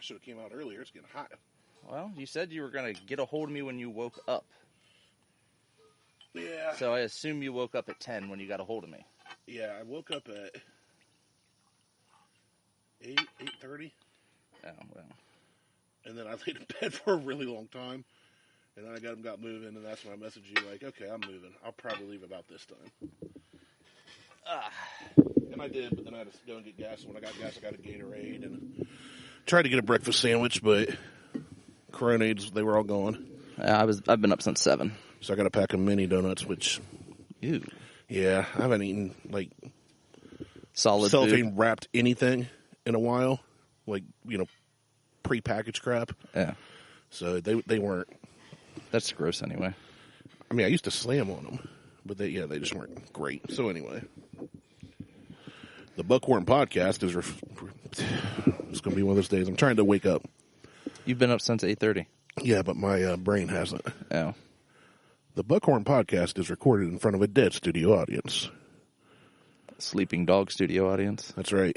should have came out earlier. It's getting hot. Well, you said you were going to get a hold of me when you woke up. Yeah. So I assume you woke up at 10 when you got a hold of me. Yeah, I woke up at 8:30. Oh, well. And then I laid in bed for a really long time. And then I got moving, and that's when I messaged you, like, okay, I'm moving. I'll probably leave about this time. And I did, but then I had to go and get gas. When I got gas, I got a Gatorade and tried to get a breakfast sandwich, but Coronades, they were all gone. I've been up since 7. So I got a pack of mini donuts, which, ew, yeah, I haven't eaten like solid cellophane wrapped anything in a while, like prepackaged crap. Yeah, so they weren't. That's gross anyway. I mean, I used to slam on them, but they just weren't great. So anyway, the Buckhorn podcast is it's going to be one of those days. I'm trying to wake up. You've been up since 8:30. Yeah, but my brain hasn't. Oh. The Buckhorn podcast is recorded in front of a dead studio audience. Sleeping dog studio audience. That's right.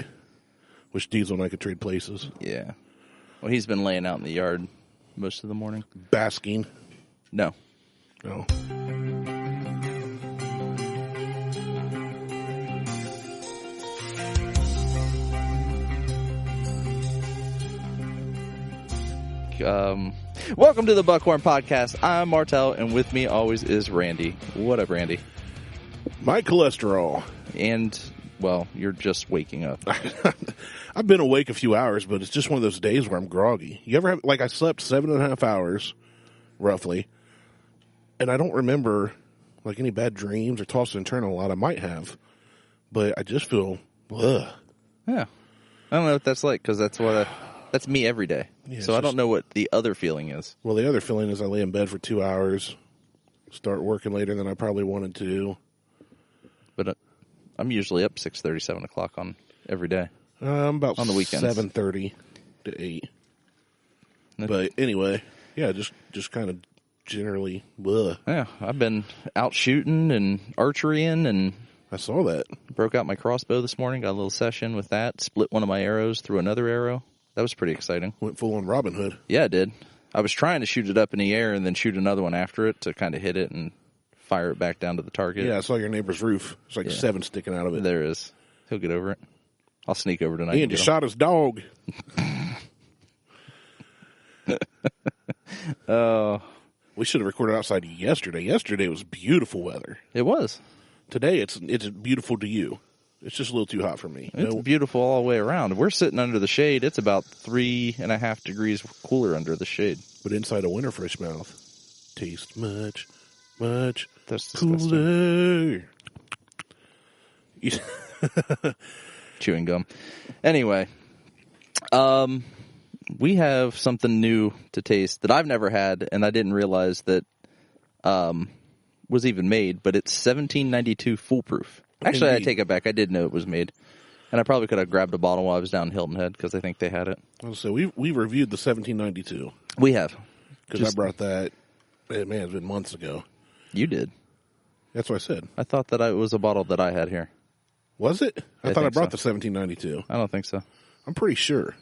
Wish Diesel and I could trade places. Yeah. Well, he's been laying out in the yard most of the morning. Basking. No. No. Welcome to the Buckhorn Podcast. I'm Martelle, and with me always is Randy. What up, Randy? My cholesterol. And, well, you're just waking up. I've been awake a few hours, but it's just one of those days where I'm groggy. You ever have, like, I slept 7.5 hours, roughly, and I don't remember, like, any bad dreams or tossing and turning a lot. I might have, but I just feel, ugh. Yeah. I don't know what that's like, because that's me every day. Yeah, so I don't know what the other feeling is. Well, the other feeling is I lay in bed for 2 hours, start working later than I probably wanted to. But I'm usually up 6:30, 7 o'clock on every day. About on the weekends. 7:30 to 8. But anyway, yeah, just kind of generally, ugh. Yeah, I've been out shooting and archerying, and I saw that. Broke out my crossbow this morning, got a little session with that, split one of my arrows through another arrow. That was pretty exciting. Went full on Robin Hood. Yeah, I did. I was trying to shoot it up in the air and then shoot another one after it to kind of hit it and fire it back down to the target. Yeah, I saw your neighbor's roof. There's like 7 sticking out of it. There is. He'll get over it. I'll sneak over tonight. And you shot his dog. Oh. We should have recorded outside yesterday. Yesterday was beautiful weather. It was. Today it's beautiful to you. It's just a little too hot for me. It's beautiful all the way around. We're sitting under the shade. It's about 3.5 degrees cooler under the shade. But inside a winterfish mouth tastes much, much That's cooler. Chewing gum. Anyway, we have something new to taste that I've never had, and I didn't realize that was even made, but it's 1792 foolproof. Actually, Indeed. I take it back. I did know it was made. And I probably could have grabbed a bottle while I was down in Hilton Head because I think they had it. So we reviewed the 1792. We have. Because I brought that, man, it's been months ago. You did. That's what I said. I thought that it was a bottle that I had here. Was it? I thought I brought so. the 1792. I don't think so. I'm pretty sure.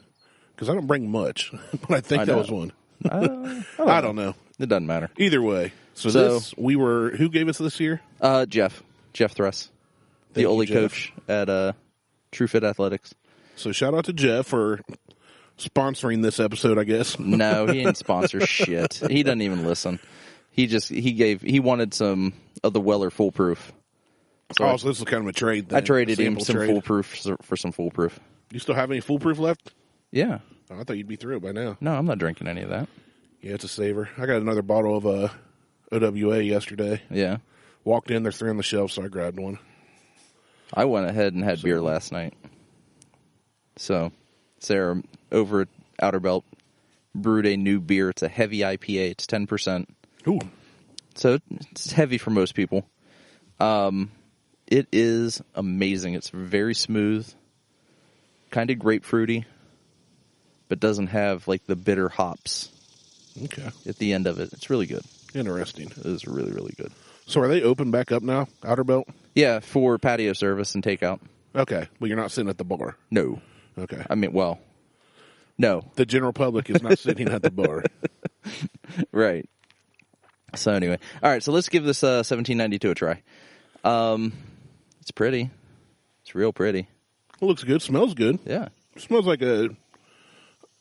Because I don't bring much. But I think that was one. I don't know. It doesn't matter. Either way. So this, who gave us this year? Jeff Thress. The Ole coach at True Fit Athletics. So shout out to Jeff for sponsoring this episode, I guess. No, he didn't sponsor shit. He doesn't even listen. He wanted some of the Weller Foolproof. So this is kind of a trade thing. I traded him some Foolproof for some Foolproof. You still have any Foolproof left? Yeah. Oh, I thought you'd be through by now. No, I'm not drinking any of that. Yeah, it's a saver. I got another bottle of OWA yesterday. Yeah. Walked in, they're 3 on the shelf, so I grabbed one. I went ahead and had beer last night. So, Sarah, over at Outer Belt, brewed a new beer. It's a heavy IPA. It's 10%. Ooh. So, it's heavy for most people. It is amazing. It's very smooth, kind of grapefruity, but doesn't have, like, the bitter hops at the end of it. It's really good. Interesting. It is really, really good. So are they open back up now, Outer Belt? Yeah, for patio service and takeout. Okay, but you're not sitting at the bar? No. Okay. I mean, well, No. The general public is not sitting at the bar. Right. So anyway. All right, so let's give this 1792 a try. It's pretty. It's real pretty. It looks good. Smells good. Yeah. Smells like a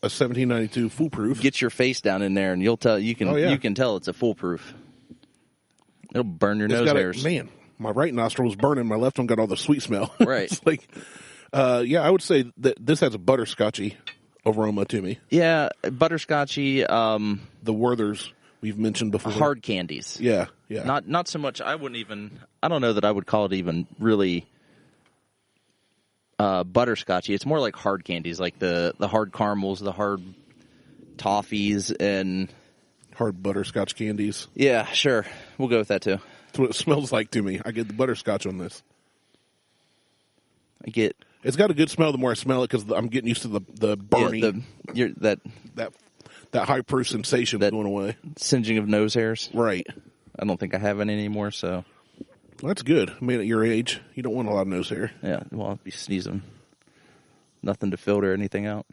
1792 foolproof. Get your face down in there, and you can tell it's a foolproof. It'll burn your nose hairs. Man, my right nostril was burning. My left one got all the sweet smell. Right. It's like, I would say that this has a butterscotchy aroma to me. Yeah, butterscotchy. The Werther's we've mentioned before. Hard candies. Yeah. Not so much. I don't know that I would call it even really butterscotchy. It's more like hard candies, like the hard caramels, the hard toffees, and hard butterscotch candies. Yeah, sure. We'll go with that too. That's what it smells like to me. I get the butterscotch on this. It's got a good smell the more I smell it because I'm getting used to the burning. Yeah, that high proof sensation going away. Singeing of nose hairs. Right. I don't think I have any anymore, so. Well, that's good. I mean, at your age, you don't want a lot of nose hair. Yeah, well, I'll be sneezing. Nothing to filter anything out.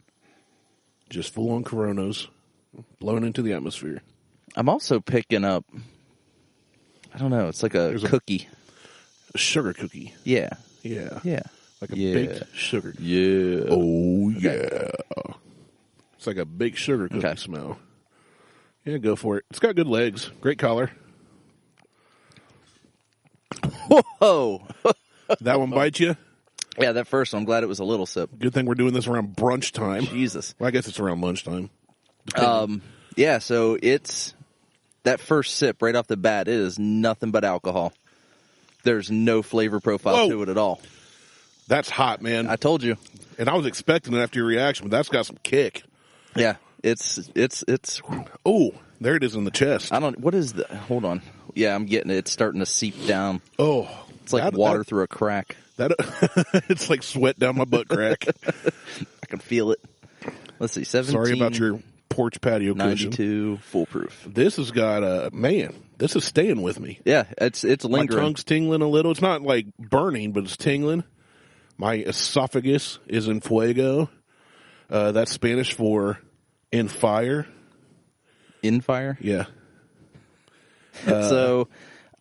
Just full on Coronas blowing into the atmosphere. I'm also picking up, I don't know, it's like a cookie. A sugar cookie. Yeah. Yeah. Yeah. Like a baked sugar. Yeah. Oh, yeah. It's like a baked sugar cookie smell. Yeah, go for it. It's got good legs. Great collar. Whoa! That one bites you? Yeah, that first one. I'm glad it was a little sip. Good thing we're doing this around brunch time. Jesus. Well, I guess it's around lunchtime. Yeah, so it's that first sip right off the bat. It is nothing but alcohol. There's no flavor profile to it at all. That's hot, man. I told you. And I was expecting it after your reaction, but that's got some kick. Yeah, it's. Oh, there it is in the chest. Hold on. Yeah, I'm getting it. It's starting to seep down. Oh. It's like water through a crack. It's like sweat down my butt crack. I can feel it. Let's see, 17. Sorry about your porch patio cushion. 92 foolproof. This has got this is staying with me. Yeah, it's lingering. My tongue's tingling a little. It's not like burning, but it's tingling. My esophagus is in fuego. That's Spanish for in fire. In fire? Yeah. So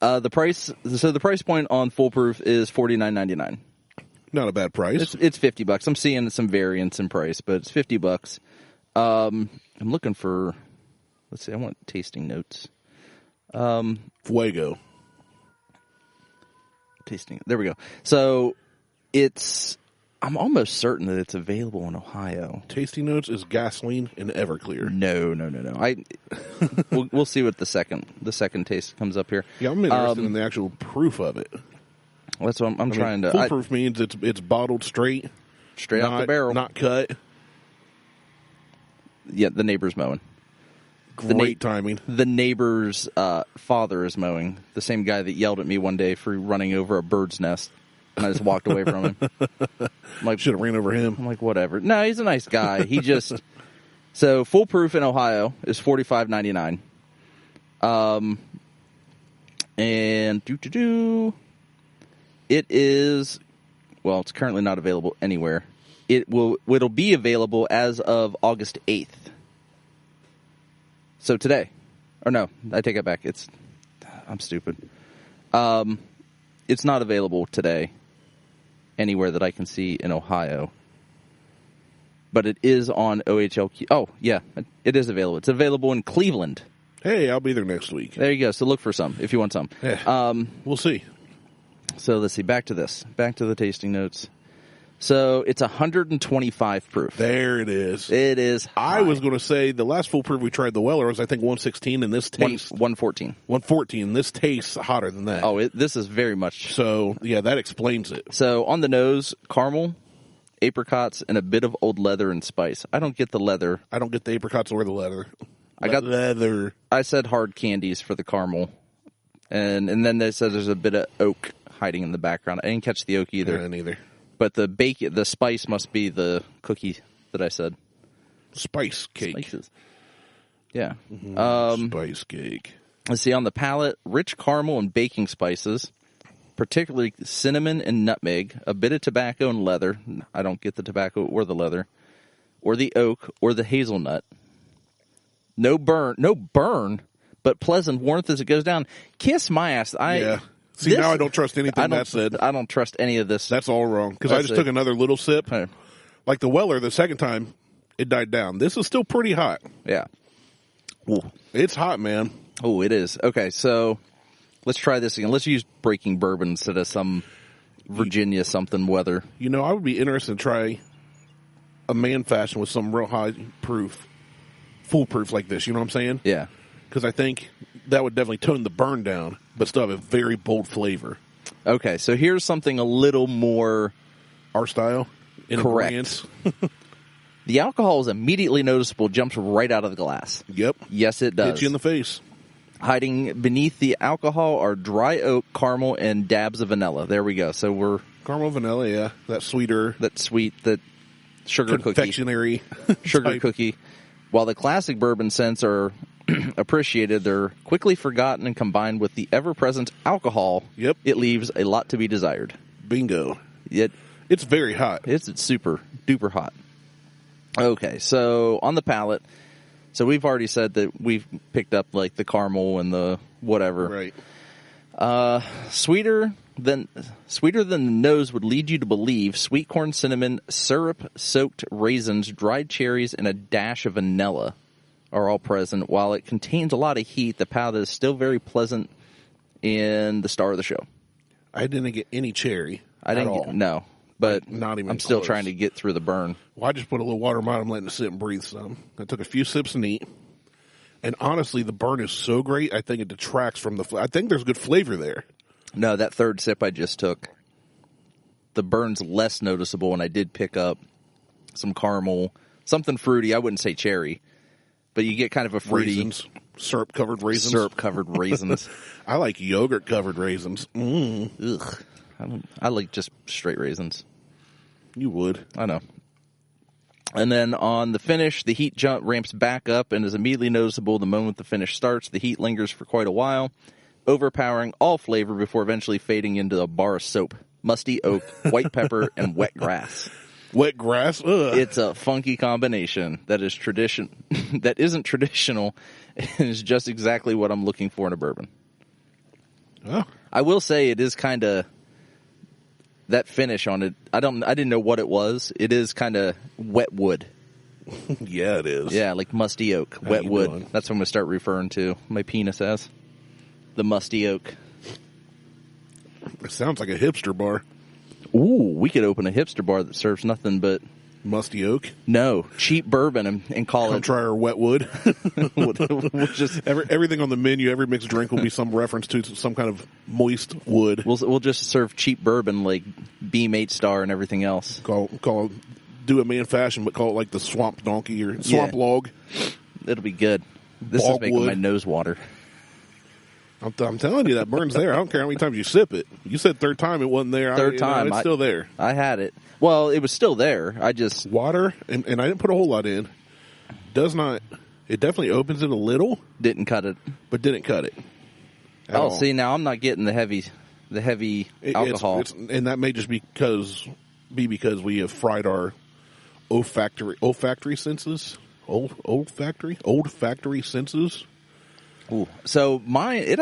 the price point on foolproof is $49.99. Not a bad price. It's $50. I'm seeing some variance in price, but it's $50. I'm looking for. Let's see. I want tasting notes. Fuego. Tasting. There we go. So I'm almost certain that it's available in Ohio. Tasting notes is gasoline and Everclear. No. We'll see what the second taste comes up here. Yeah, I'm interested in the actual proof of it. That's what I'm trying to. Foolproof means it's bottled straight out the barrel, not cut. Yeah, the neighbor's mowing. Great timing. The neighbor's father is mowing. The same guy that yelled at me one day for running over a bird's nest. And I just walked away from him. Should have ran over him. I'm like, whatever. No, he's a nice guy. He just so foolproof in Ohio is $45.99. And it is it's currently not available anywhere. It'll be available as of August 8th. So today. Or no, I take it back. I'm stupid. It's not available today anywhere that I can see in Ohio. But it is on OHLQ. Oh, yeah, it is available. It's available in Cleveland. Hey, I'll be there next week. There you go. So look for some if you want some. Yeah. We'll see. So let's see. Back to this. Back to the tasting notes. So it's 125 proof. There it is. It is high. I was going to say the last foolproof we tried, the Weller, was I think 116, and this tastes 114. 114. This tastes hotter than that. Oh, this is very much. So yeah, that explains it. So on the nose, caramel, apricots, and a bit of old leather and spice. I don't get the leather. I don't get the apricots or the leather. I got leather. I said hard candies for the caramel, and then they said there's a bit of oak hiding in the background. I didn't catch the oak either. Yeah, neither. But the spice must be the cookie that I said. Spice cake. Spices. Yeah. Spice cake. Let's see, on the palate, rich caramel and baking spices, particularly cinnamon and nutmeg, a bit of tobacco and leather. I don't get the tobacco or the leather. or the oak, or the hazelnut. No burn, but pleasant warmth as it goes down. Kiss my ass. See, now I don't trust anything that said. I don't trust any of this. That's all wrong. Because I just took another little sip. Okay. Like the Weller, the second time, it died down. This is still pretty hot. Yeah. Ooh. It's hot, man. Oh, it is. Okay, so let's try this again. Let's use breaking bourbon instead of some Virginia something weather. You know, I would be interested to try a man fashion with some real high proof, foolproof like this. You know what I'm saying? Yeah. Because I think that would definitely tone the burn down, but still have a very bold flavor. Okay, so here's something a little more... Our style? Correct. The alcohol is immediately noticeable, jumps right out of the glass. Yep. Yes, it does. Hits you in the face. Hiding beneath the alcohol are dry oak, caramel, and dabs of vanilla. There we go. So we're... Caramel, vanilla, yeah. That sweeter... That sweet, that sugar cookie. Confectionery. Sugar cookie. While the classic bourbon scents are appreciated, they're quickly forgotten and combined with the ever-present alcohol. Yep. It leaves a lot to be desired. Bingo. It's very hot. It's super duper hot. Okay, so on the palate, so we've already said that we've picked up like the caramel and the whatever. Right. Sweeter than the nose would lead you to believe. Sweet corn, cinnamon, syrup-soaked raisins, dried cherries, and a dash of vanilla are all present. While it contains a lot of heat, the palate is still very pleasant in the star of the show. I didn't get any cherry. No. But not even I'm still close. trying to get through the burn. Well, I just put a little water in mine. I'm letting it sit and breathe some. I took a few sips neat. And honestly, the burn is so great, I think it detracts from the I think there's good flavor there. No, that third sip I just took, the burn's less noticeable, and I did pick up some caramel, something fruity. I wouldn't say cherry, but you get kind of a fruity... Raisins. Syrup-covered raisins. Syrup-covered raisins. I like yogurt-covered raisins. Ugh. I like just straight raisins. You would. I know. And then on the finish, the heat jump ramps back up and is immediately noticeable the moment the finish starts. The heat lingers for quite a while, overpowering all flavor before eventually fading into a bar of soap, musty oak, white pepper, and wet grass. Wet grass? Ugh. It's a funky combination that is that isn't traditional and is just exactly what I'm looking for in a bourbon. Oh. I will say it is kind of... That finish on it, I didn't know what it was. It is kind of wet wood. Yeah, it is. Yeah, like musty oak, wet wood. Doing? That's what I'm going to start referring to my penis as. The musty oak. It sounds like a hipster bar. Ooh, we could open a hipster bar that serves nothing but... Musty oak? No, cheap bourbon and call it... Try our wet wood. we'll just everything on the menu, every mixed drink will be some reference to some kind of moist wood. We'll just serve cheap bourbon like Beam 8 Star and everything else. Do a man fashion, but call it like the swamp donkey or swamp log. It'll be good. This is making my nose water. I'm telling you, that burns there. I don't care how many times you sip it. You said third time it wasn't there. Third time. It's still there. I had it. Well, it was still there. I just... Water, and I didn't put a whole lot in. It definitely opens it a little. Didn't cut it. But didn't cut it. See, now I'm not getting the heavy alcohol. And that may just be because we have fried our olfactory senses. Olfactory senses. Ooh. So mine, it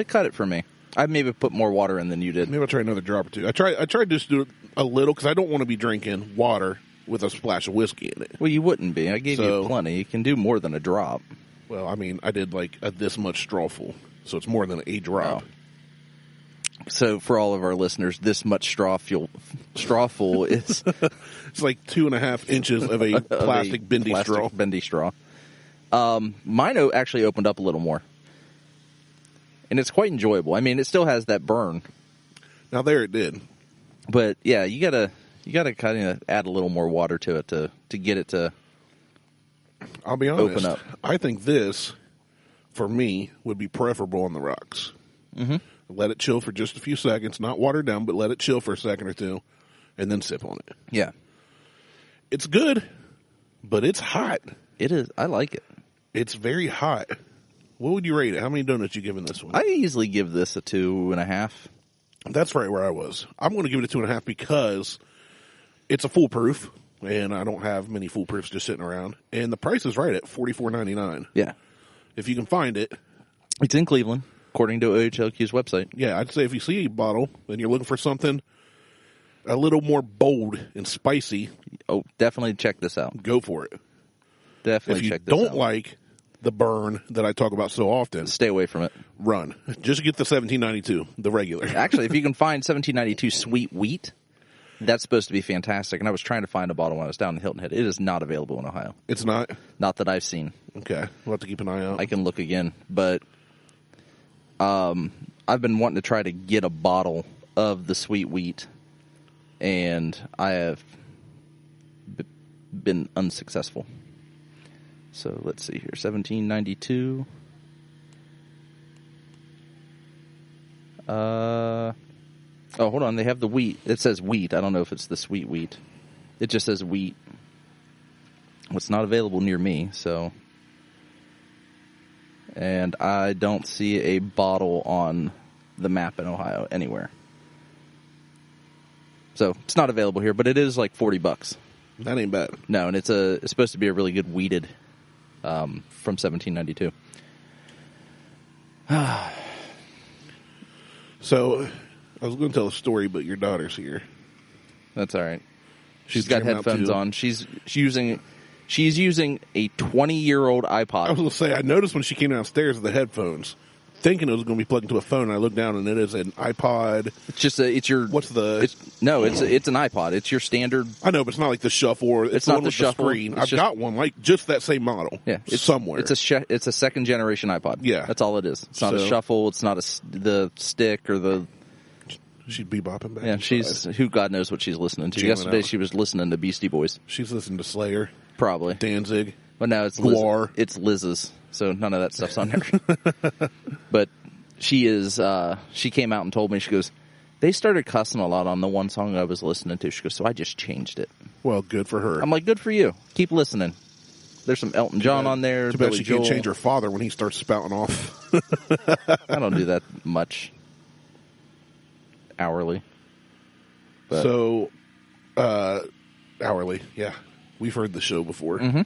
cut it for me. I maybe put more water in than you did. Maybe I'll try another drop or two. I tried just to do a little because I don't want to be drinking water with a splash of whiskey in it. Well, you wouldn't be. I gave you plenty. You can do more than a drop. Well, I mean, I did like this much strawful, so it's more than a drop. Oh. So for all of our listeners, this much strawful is... It's like 2.5 inches of a plastic bendy straw. Bendy straw. Mine actually opened up a little more. And it's quite enjoyable. I mean, it still has that burn. Now there it did. But yeah, you gotta kind of add a little more water to it to get it to I'll be honest, open up. I think this, for me, would be preferable on the rocks. Mm-hmm. Let it chill for just a few seconds, not watered down, but let it chill for a second or two, and then sip on it. Yeah. It's good, but it's hot. It is. I like it. It's very hot. What would you rate it? How many donuts you giving this one? I easily give this a 2.5. That's right where I was. I'm going to give it a 2.5 because it's a foolproof. and I don't have many foolproofs just sitting around. And the price is right at $44.99. Yeah. If you can find it. It's in Cleveland, according to OHLQ's website. Yeah, I'd say if you see a bottle and you're looking for something a little more bold and spicy. Oh, definitely check this out. Go for it. Definitely check this out. If you don't like the burn that I talk about so often, stay away from it. Run. Just get the 1792, the regular. Actually, if you can find 1792 Sweet Wheat, that's supposed to be fantastic. And I was trying to find a bottle when I was down in Hilton Head. It is not available in Ohio. It's not? Not that I've seen. Okay. We'll have to keep an eye out. I can look again. But I've been wanting to try to get a bottle of the Sweet Wheat, and I have been unsuccessful. So let's see here. 1792. Oh, hold on. They have the wheat. It says wheat. I don't know if it's the Sweet Wheat. It just says wheat. Well, it's not available near me, so. And I don't see a bottle on the map in Ohio anywhere. So it's not available here, but it is like $40. That ain't bad. No, and it's supposed to be a really good wheated from 1792. So, I was going to tell a story, but your daughter's here. That's all right. She's got headphones on. She's using a 20-year-old iPod. I was going to say, I noticed when she came downstairs with the headphones, thinking it was going to be plugged into a phone, and I looked down and it is an iPod. It's an iPod. It's your standard. I know, but it's not like the Shuffle or it's not the Shuffle screen. I've got one like just that same model. Yeah, it's somewhere. It's a second generation iPod. Yeah, that's all it is. It's not a Shuffle. It's not the stick or the. She'd be bopping back. Yeah, who God knows what she's listening to. Yesterday she was listening to Beastie Boys. She's listening to Slayer, probably Danzig, but now it's Guar. It's Liz's. So none of that stuff's on there. But she is. She came out and told me, she goes, they started cussing a lot on the one song I was listening to. She goes, so I just changed it. Well, good for her. I'm like, good for you. Keep listening. There's some Elton John on there. Too bad she can't change her father when he starts spouting off. I don't do that much. Hourly. But. So, hourly, yeah. We've heard the show before. Mm-hmm.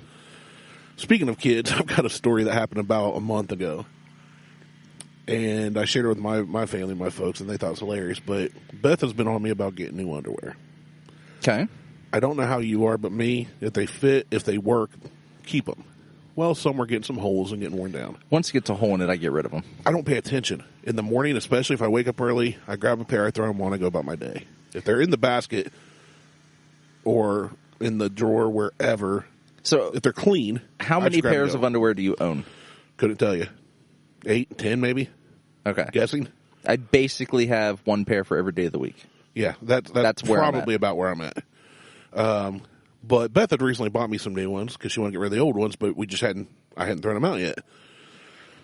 Speaking of kids, I've got a story that happened about a month ago. And I shared it with my family, my folks, and they thought it was hilarious. But Beth has been on me about getting new underwear. Okay. I don't know how you are, but me, if they fit, if they work, keep them. Well, some are getting some holes and getting worn down. Once it gets a hole in it, I get rid of them. I don't pay attention. In the morning, especially if I wake up early, I grab a pair, I throw them on, I go about my day. If they're in the basket or in the drawer, wherever, so if they're clean. How many pairs of underwear do you own? Couldn't tell you. 8, 10 maybe. Okay. Guessing? I basically have one pair for every day of the week. Yeah, that's probably about where I'm at. But Beth had recently bought me some new ones because she wanted to get rid of the old ones, but I hadn't thrown them out yet.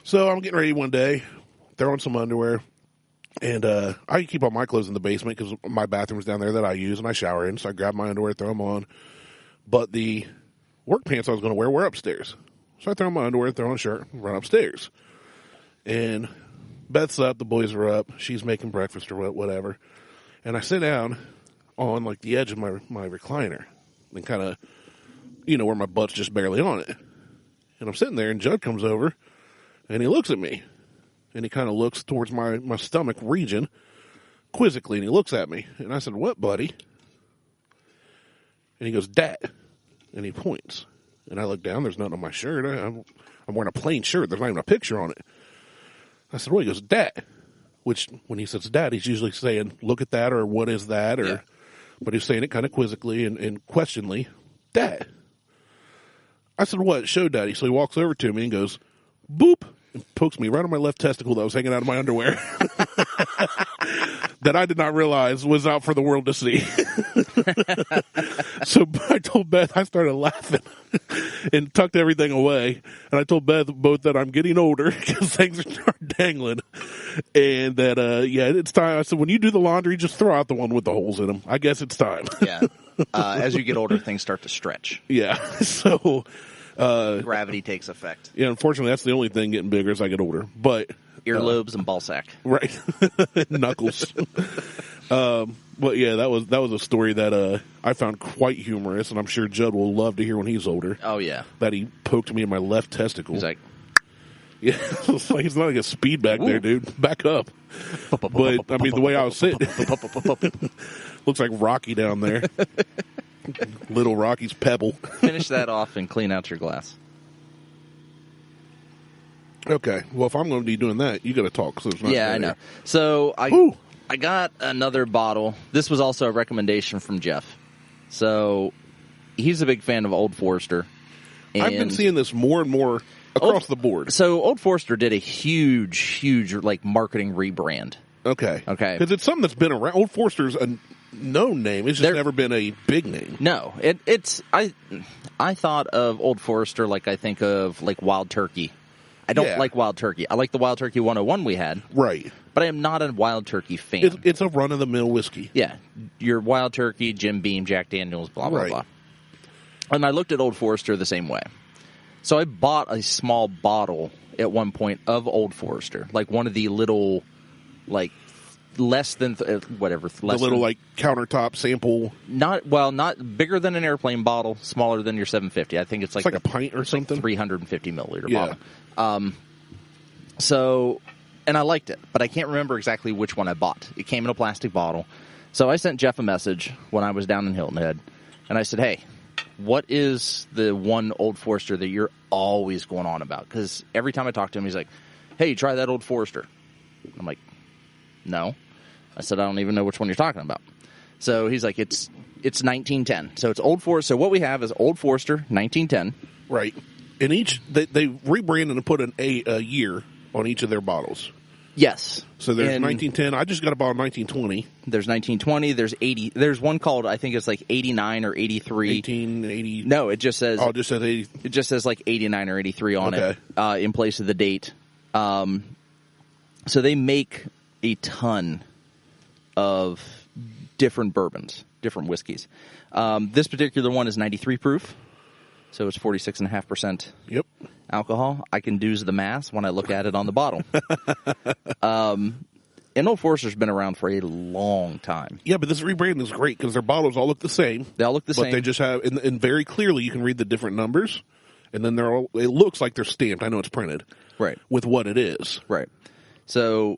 So I'm getting ready one day, throwing some underwear, and I keep all my clothes in the basement because my bathroom's down there that I use and I shower in, so I grab my underwear, throw them on. But the work pants I was going to wear were upstairs. So I throw on my underwear, throw on a shirt, run upstairs. And Beth's up, the boys are up, she's making breakfast or whatever. And I sit down on like the edge of my recliner and kind of, where my butt's just barely on it. And I'm sitting there and Judd comes over and he looks at me and he kind of looks towards my stomach region quizzically and he looks at me. And I said, what, buddy? And he goes, Dad. And he points. And I look down, there's nothing on my shirt. I'm wearing a plain shirt. There's not even a picture on it. I said, well, he goes, Dad. Which, when he says Dad, he's usually saying, look at that, or what is that? Or, but he's saying it kind of quizzically and questioningly, Dad. I said, what? Show Daddy. So he walks over to me and goes, boop, and pokes me right on my left testicle that was hanging out of my underwear. That I did not realize was out for the world to see. So I told Beth, I started laughing and tucked everything away. And I told Beth both that I'm getting older because things are dangling. And that, it's time. I said, when you do the laundry, just throw out the one with the holes in them. I guess it's time. Yeah. As you get older, things start to stretch. Yeah. So. Gravity takes effect. Yeah, unfortunately, that's the only thing getting bigger as I get older. But earlobes and ball sack. Right. Knuckles. Well, yeah, that was a story that I found quite humorous, and I'm sure Judd will love to hear when he's older. Oh, yeah. That he poked me in my left testicle. He's like... Yeah, it's like it's not like a speed back there, dude. Back up. But, I mean, the way I was sitting, looks like Rocky down there. Little Rocky's pebble. Finish that off and clean out your glass. Okay. Well, if I'm going to be doing that, you got to talk. So it's not I know. So I got another bottle. This was also a recommendation from Jeff. So he's a big fan of Old Forester. And I've been seeing this more and more across the board. So Old Forester did a huge like marketing rebrand. Okay. Okay. Because it's something that's been around. Old Forester's a known name. It's just never been a big name. No, it's I thought of Old Forester like I think of like Wild Turkey. I don't like Wild Turkey. I like the Wild Turkey 101 we had. Right. But I am not a Wild Turkey fan. It's a run-of-the-mill whiskey. Yeah. Your Wild Turkey, Jim Beam, Jack Daniels, blah, blah, blah. And I looked at Old Forester the same way. So I bought a small bottle at one point of Old Forester. Like one of the little, like, less than, like, countertop sample. Not bigger than an airplane bottle, smaller than your 750. I think it's like a pint or something. Like 350 milliliter bottle. So, and I liked it, but I can't remember exactly which one I bought. It came in a plastic bottle. So I sent Jeff a message when I was down in Hilton Head, and I said, hey, what is the one Old Forester that you're always going on about? Because every time I talk to him, he's like, hey, try that Old Forester. I'm like, no. I said, I don't even know which one you're talking about. So he's like, it's 1910. So it's Old Forester. So what we have is Old Forester 1910. Right. And they rebranded and put a year on each of their bottles. Yes. So there's 1910. I just got a bottle of 1920. There's 1920. There's 80. There's one called, I think it's like 89 or 83. 1880. No, it just says. Oh, it just says 80. It just says like 89 or 83 on it in place of the date. So they make a ton of different bourbons, different whiskeys. This particular one is 93 proof. So it's 46.5% alcohol. I can do the math when I look at it on the bottle. And Old Forester's been around for a long time. Yeah, but this rebranding is great because their bottles all look the same. They all look the same. But they just have, and very clearly you can read the different numbers, and then it looks like they're stamped. I know it's printed. Right. With what it is. Right. So,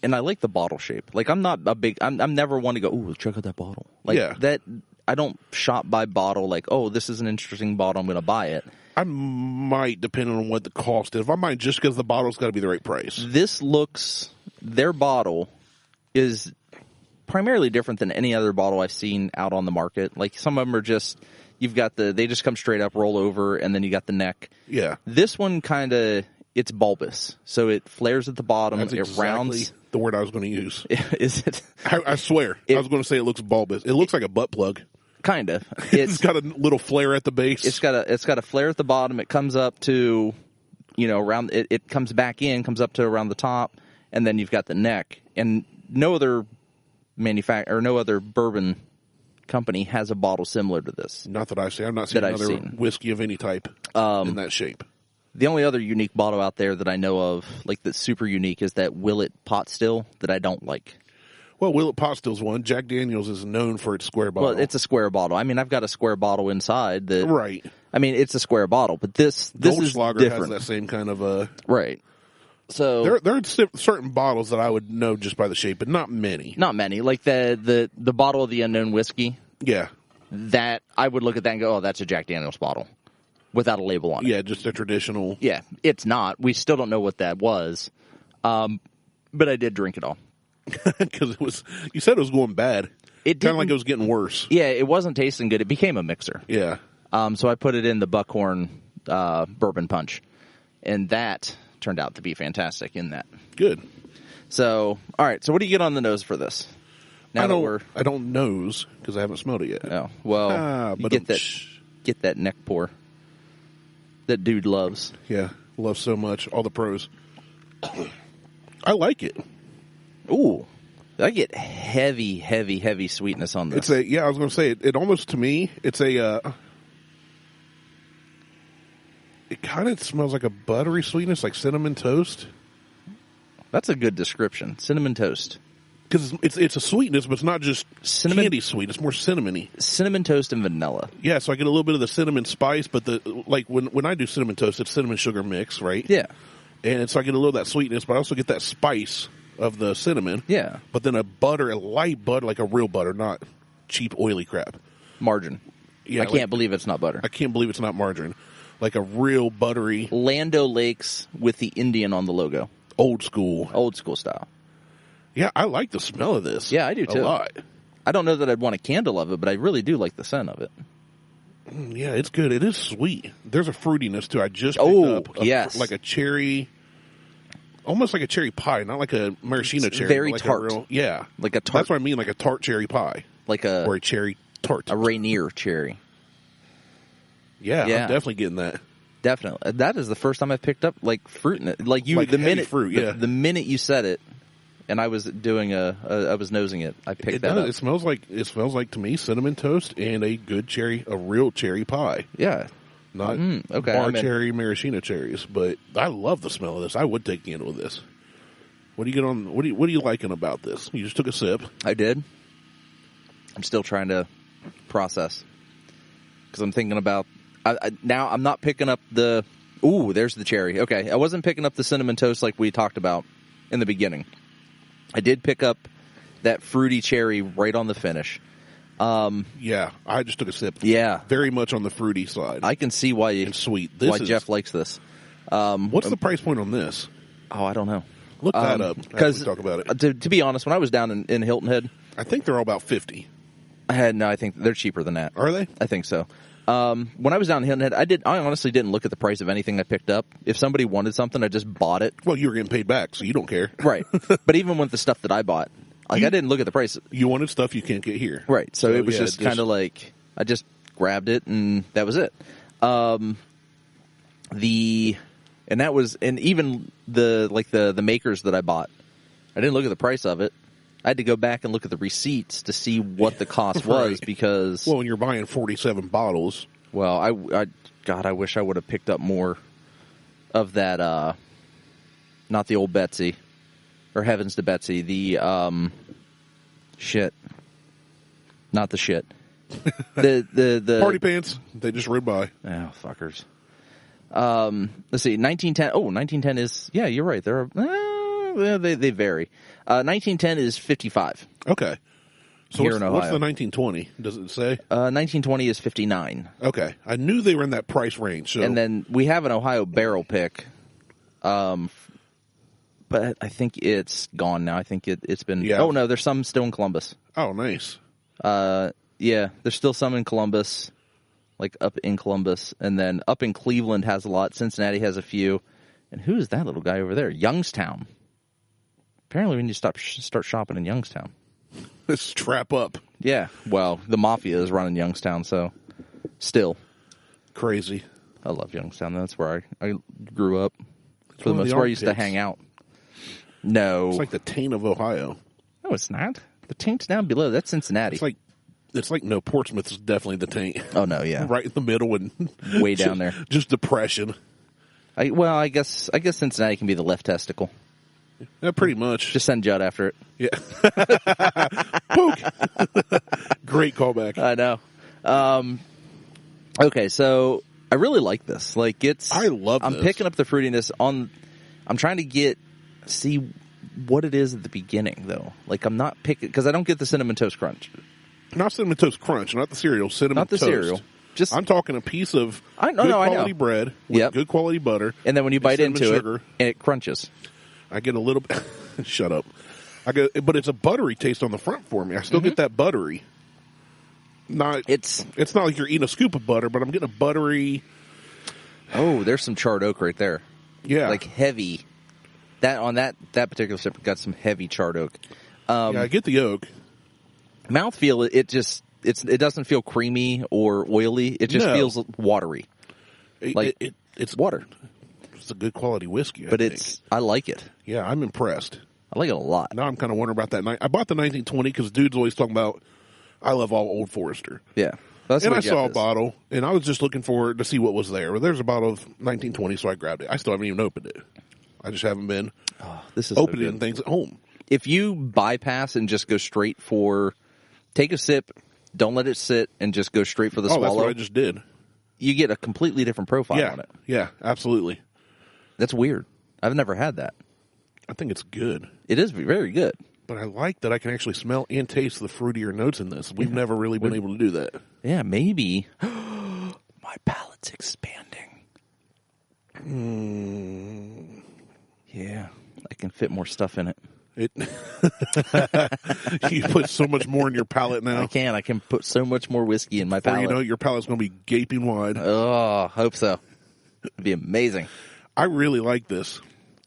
and I like the bottle shape. Like, I'm not a big, I'm never one to go, ooh, check out that bottle. Like, that, I don't shop by bottle like, oh, this is an interesting bottle, I'm going to buy it. I might, depending on what the cost is. If I might, just because the bottle's got to be the right price. Their bottle is primarily different than any other bottle I've seen out on the market. Like, some of them are just, they just come straight up, roll over, and then you got the neck. Yeah. This one kind of, it's bulbous. So it flares at the bottom. That's exactly rounds. The word I was going to use. Is it? I swear. I was going to say it looks bulbous. It looks like a butt plug. Kind of. It's got a little flare at the base. It's got a flare at the bottom. It comes up to, around. It comes back in, comes up to around the top, and then you've got the neck. And no other no other bourbon company has a bottle similar to this. Not that I see. I've not seen another whiskey of any type in that shape. The only other unique bottle out there that I know of, like that's super unique, is that Willet Pot Still that I don't like. Well, Willet Pot Still's one. Jack Daniels is known for its square bottle. Well, it's a square bottle. I mean, I've got a square bottle inside. Right. I mean, it's a square bottle, but this is Goldschlager different. has that same kind of right. So there are certain bottles that I would know just by the shape, but not many. Not many. Like the bottle of the unknown whiskey. Yeah. That I would look at that and go, oh, that's a Jack Daniels bottle. Without a label on it. Yeah, just a traditional. Yeah, it's not. We still don't know what that was. But I did drink it all. Because you said it was going bad. It kind of like it was getting worse. Yeah, it wasn't tasting good. It became a mixer. Yeah. So I put it in the Buckhorn bourbon punch. And that turned out to be fantastic in that. Good. So, all right. So what do you get on the nose for this? I don't nose because I haven't smelled it yet. Oh, well, you get that neck pour. That dude loves. Yeah, loves so much. All the pros. I like it. Ooh. I get heavy sweetness on this. I was going to say, it almost, to me, it's it kind of smells like a buttery sweetness, like cinnamon toast. That's a good description. Cinnamon toast. because it's a sweetness, but it's not just Cinnamon- candy sweet. It's more cinnamony. Cinnamon toast and vanilla. Yeah, so I get a little bit of the cinnamon spice, but when I do cinnamon toast, it's cinnamon sugar mix, right? Yeah. And so I get a little of that sweetness, but I also get that spice of the cinnamon. Yeah. But then a light butter, like a real butter, not cheap oily crap. Margarine. Yeah, I can't believe it's not butter. I can't believe it's not margarine. Like a real buttery. Lando Lakes with the Indian on the logo. Old school style. Yeah, I like the smell of this. Yeah, I do too. A lot. I don't know that I'd want a candle of it, but I really do like the scent of it. Yeah, it's good. It is sweet. There's a fruitiness to it. I just picked up yes. like a cherry, almost like a cherry pie, not like a maraschino cherry. Very like tart. Like a tart. That's what I mean, like a tart cherry pie. Or a cherry tart. A Rainier cherry. Yeah, I'm definitely getting that. Definitely. That is the first time I've picked up like fruit in it. Like the minute fruit, yeah. The minute you said it, and I was doing I was nosing it. I picked that up. It smells like to me cinnamon toast and a real cherry pie. Yeah. Not bar cherry, maraschino cherries, but I love the smell of this. I would take a candle of this. What do you get on? What are you liking about this? You just took a sip. I did. I'm still trying to process because I'm thinking about. Now I'm not picking up the. Ooh, there's the cherry. Okay, I wasn't picking up the cinnamon toast like we talked about in the beginning. I did pick up that fruity cherry right on the finish. Yeah, I just took a sip. Yeah, very much on the fruity side. I can see why and sweet. Jeff likes this. What's the price point on this? Oh, I don't know. Look that up because talk about it. To be honest, when I was down in Hilton Head, I think they're all about $50. I think they're cheaper than that. Are they? I think so. When I was down in Hilton Head, I honestly didn't look at the price of anything I picked up. If somebody wanted something, I just bought it. Well, you were getting paid back, so you don't care. Right. But even with the stuff that I bought, I didn't look at the price. You wanted stuff you can't get here. Right. So it was just kind of like, I just grabbed it and that was it. And even the makers that I bought, I didn't look at the price of it. I had to go back and look at the receipts to see what the cost was because... Well, when you're buying 47 bottles... Well, I wish I would have picked up more of that, not the old Betsy, or Heavens to Betsy, the, shit. Not the shit. The Party pants, they just rode by. Oh, fuckers. Let's see, 1910, 1910 is, yeah, you're right, they vary. 1910 is 55. Okay. So here in Ohio. What's the 1920? Does it say? 1920 is 59. Okay. I knew they were in that price range. So. And then we have an Ohio barrel pick. But I think it's gone now. I think it's been... Yeah. Oh, no, there's some still in Columbus. Oh, nice. Yeah, there's still some in Columbus, like up in Columbus. And then up in Cleveland has a lot. Cincinnati has a few. And who's that little guy over there? Youngstown. Apparently we need to start shopping in Youngstown. Let's trap up. Yeah, well, the Mafia is running Youngstown, so still. Crazy. I love Youngstown. That's where I grew up. For the most part, I used to hang out. No. It's like the taint of Ohio. No, it's not. The taint's down below. That's Cincinnati. It's like no, Portsmouth is definitely the taint. Oh, no, yeah. Right in the middle and way down there. Just depression. I guess Cincinnati can be the left testicle. Yeah, pretty much. Just send Judd after it. Yeah. Poke. Great callback. I know. Okay, so I really like this. I love this. I'm picking up the fruitiness I'm trying to see what it is at the beginning, though. I'm not picking, because I don't get the Cinnamon Toast Crunch. Not Cinnamon Toast Crunch, not the cereal, Cinnamon Toast. Not the cereal. I'm talking a piece of good quality bread with good quality butter. And then when you bite into sugar, it crunches. I get a little shut up. But it's a buttery taste on the front for me. I still get that buttery. It's not like you're eating a scoop of butter, but I'm getting a buttery. Oh, there's some charred oak right there. Yeah. Heavy. That particular sip got some heavy charred oak. Yeah, I get the oak. Mouthfeel, it doesn't feel creamy or oily. It just feels watery. It's water. It's a good quality whiskey, but I like it. Yeah, I'm impressed. I like it a lot. Now I'm kind of wondering about that. I bought the 1920 because dude's always talking about, I love all Old Forester. Yeah. And I saw a bottle, and I was just looking to see what was there. Well, there's a bottle of 1920, so I grabbed it. I still haven't even opened it. I just haven't been opening things at home. if you bypass and just go straight for, take a sip, don't let it sit, and just go straight for the swallow. That's what I just did. You get a completely different profile on it. Yeah, absolutely. That's weird. I've never had that. I think it's good. It is very good. But I like that I can actually smell and taste the fruitier notes in this. We've never really been able to do that. Yeah, maybe. My palate's expanding. Yeah, I can fit more stuff in it. You put so much more in your palate now. I can put so much more whiskey in my palate. You know, your palate's going to be gaping wide. Oh, hope so. It'd be amazing. I really like this.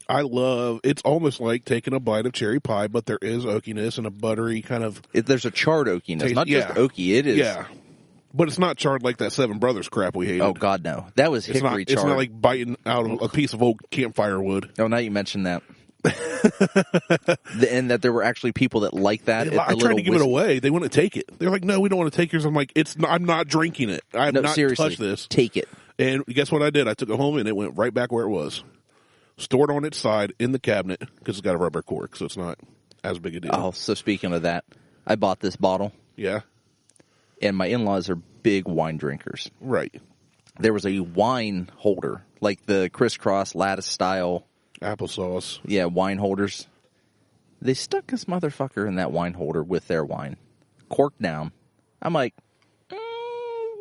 It's almost like taking a bite of cherry pie, but there is oakiness and a buttery kind of... There's a charred oakiness, taste. not just oaky. It is... Yeah. But it's not charred like that Seven Brothers crap we hated. Oh, God, no. That was hickory charred. It's not like biting out of a piece of old campfire wood. Oh, now you mentioned that. And that there were actually people that like that. I tried to give it away. They wouldn't take it. They're like, no, we don't want to take yours. I'm like, I'm not drinking it. I have not touched this. Take it. And guess what I did? I took it home and it went right back where it was. Stored on its side in the cabinet because it's got a rubber cork, so it's not as big a deal. Oh, so speaking of that, I bought this bottle. Yeah. And my in-laws are big wine drinkers. Right. There was a wine holder, like the crisscross lattice style. Applesauce. Yeah, wine holders. They stuck this motherfucker in that wine holder with their wine. Corked down. I'm like,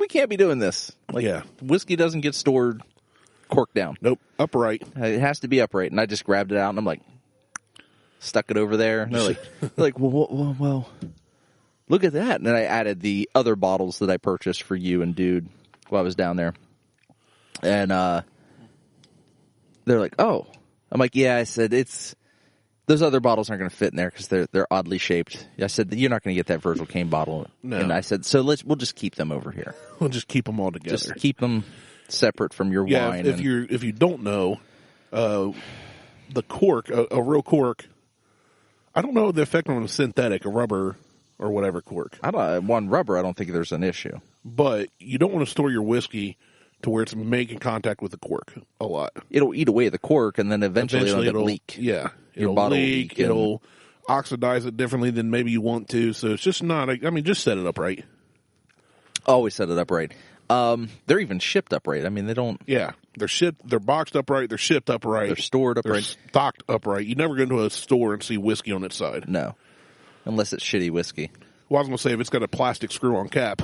we can't be doing this. Like, yeah. Whiskey doesn't get stored corked down. Nope. Upright. It has to be upright. And I just grabbed it out and I'm like, stuck it over there. And they're like, well, look at that. And then I added the other bottles that I purchased for you and Dude while I was down there. And they're like, oh. I'm like, yeah, I said, those other bottles aren't going to fit in there because they're oddly shaped. I said, you're not going to get that Virgil Cane bottle. No. And I said, so we'll just keep them over here. We'll just keep them all together. Just keep them separate from your wine. If you don't know, the cork, a real cork, I don't know the effect on a synthetic, a rubber or whatever cork. One rubber, I don't think there's an issue. But you don't want to store your whiskey to where it's making contact with the cork a lot. It'll eat away the cork, and then eventually it'll leak. Yeah, it'll leak. It'll oxidize it differently than maybe you want to. So it's just not. Just set it up right. Always set it up right. They're even shipped upright. I mean, they don't. Yeah, they're shipped. They're boxed upright. They're shipped upright. They're stored upright. They're stocked upright. You never go into a store and see whiskey on its side. No, unless it's shitty whiskey. Well, I was going to say, if it's got a plastic screw-on cap,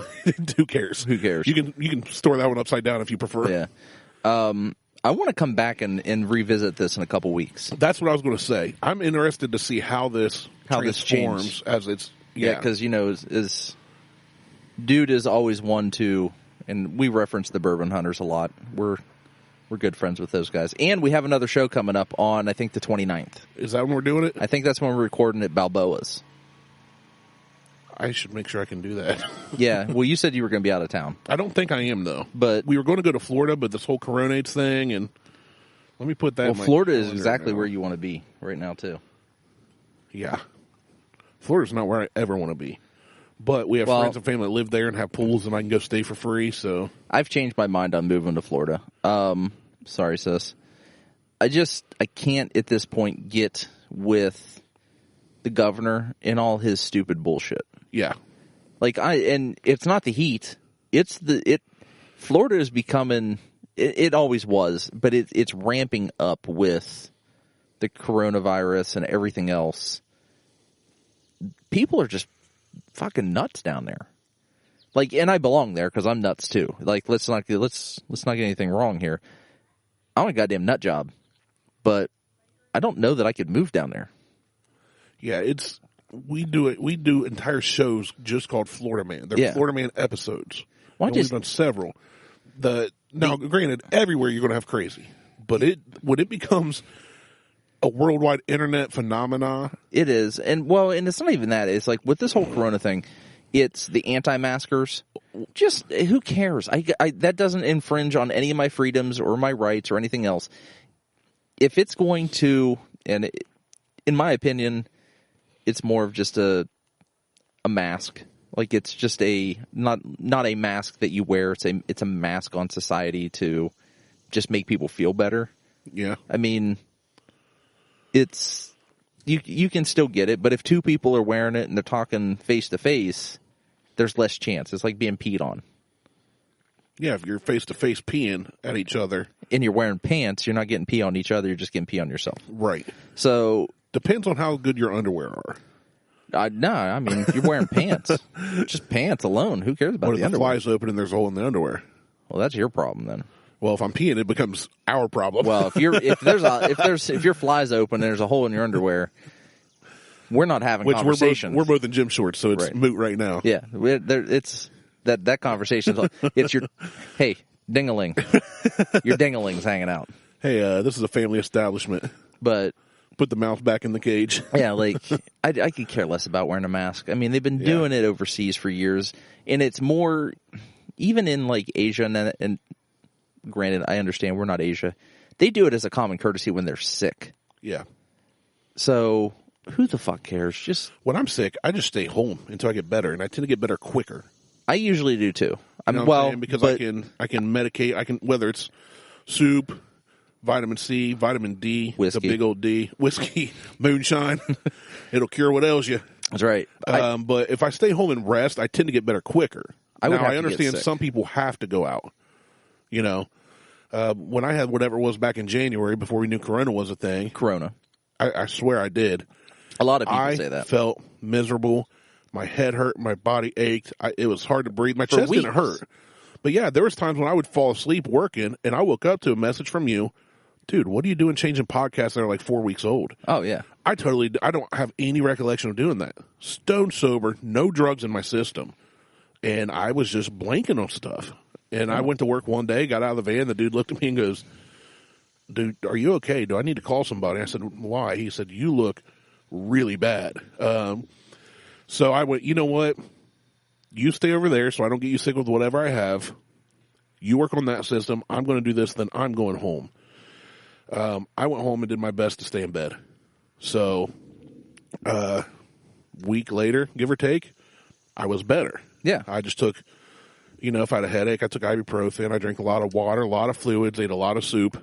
who cares? Who cares? You can store that one upside down if you prefer. Yeah. I want to come back and revisit this in a couple weeks. That's what I was going to say. I'm interested to see how this transforms as it's... Yeah, because, Dude is always one to... And we reference the Bourbon Hunters a lot. We're good friends with those guys. And we have another show coming up on, I think, the 29th. Is that when we're doing it? I think that's when we're recording at Balboa's. I should make sure I can do that. Yeah. Well, you said you were going to be out of town. I don't think I am, though. But we were going to go to Florida, but this whole Coronates thing, and let me put that in my Florida is exactly where you want to be right now, too. Yeah. Florida's not where I ever want to be. But we have friends and family that live there and have pools, and I can go stay for free, so... I've changed my mind on moving to Florida. Sorry, sis. I can't, at this point, get with the governor and all his stupid bullshit. Yeah. And it's not the heat. Florida is becoming, it always was, but it's ramping up with the coronavirus and everything else. People are just fucking nuts down there. And I belong there because I'm nuts too. Let's not get anything wrong here. I want a goddamn nut job, but I don't know that I could move down there. Yeah, we do entire shows just called Florida Man. They're Florida Man episodes. We've done several. Granted, everywhere you're going to have crazy, but when it becomes a worldwide internet phenomena, it is. And it's not even that. It's like with this whole Corona thing, it's the anti-maskers. Just who cares? That doesn't infringe on any of my freedoms or my rights or anything else. If it's going to, and in my opinion, it's more of just a mask. It's just not a mask that you wear. It's a mask on society to just make people feel better. Yeah. I mean, it's you can still get it, but if two people are wearing it and they're talking face to face, there's less chance. It's like being peed on. Yeah, if you're face to face peeing at each other, and you're wearing pants, you're not getting pee on each other. You're just getting pee on yourself. right? So Depends on how good your underwear are. No, I mean, if you're wearing pants, just pants alone. Who cares about What if the the underwear? fly's open and there's a hole in the underwear? Well, that's your problem then. Well, if I'm peeing, it becomes our problem. Well, if your fly's open and there's a hole in your underwear, we're not having conversations. We're both in gym shorts, so it's Right. moot right now. Yeah, it's that conversation. It's your hey ding-a-ling, your ding-a-ling's hanging out. Hey, this is a family establishment. But Put the mouse back in the cage. yeah, like I could care less about wearing a mask. I mean, they've been doing it overseas for years, and it's more even in like Asia. And granted, I understand we're not Asia. They do it as a common courtesy when they're sick. Yeah. So who the fuck cares? Just When I'm sick, I just stay home until I get better, and I tend to get better quicker. I usually do too. You know what I'm saying? Because I can medicate. I can, whether it's soup, vitamin C, vitamin D, Whiskey. the big old D, whiskey, moonshine. It'll cure what ails you. That's right. But if I stay home and rest, I tend to get better quicker. I would now have I to get understand sick. some people have to go out. You know, when I had whatever it was back in January before we knew Corona was a thing, Corona. I swear I did. A lot of people I say that. felt miserable. My head hurt. My body ached. It was hard to breathe. My chest weeks. didn't hurt. But yeah, there was times when I would fall asleep working, and I woke up to a message from you. Dude, what are you doing changing podcasts that are like 4 weeks old? Oh yeah. I don't have any recollection of doing that. Stone sober, no drugs in my system. And I was just blanking on stuff. And I went to work one day, got out of the van. The dude looked at me and goes, dude, are you okay? Do I need to call somebody? I said, why? He said, you look really bad. So I went, you know what? You stay over there so I don't get you sick with whatever I have. You work on that system. I'm going to do this, then I'm going home. I went home and did my best to stay in bed. So, week later, give or take, I was better. Yeah. I just took, if I had a headache, I took ibuprofen. I drank a lot of water, a lot of fluids, ate a lot of soup,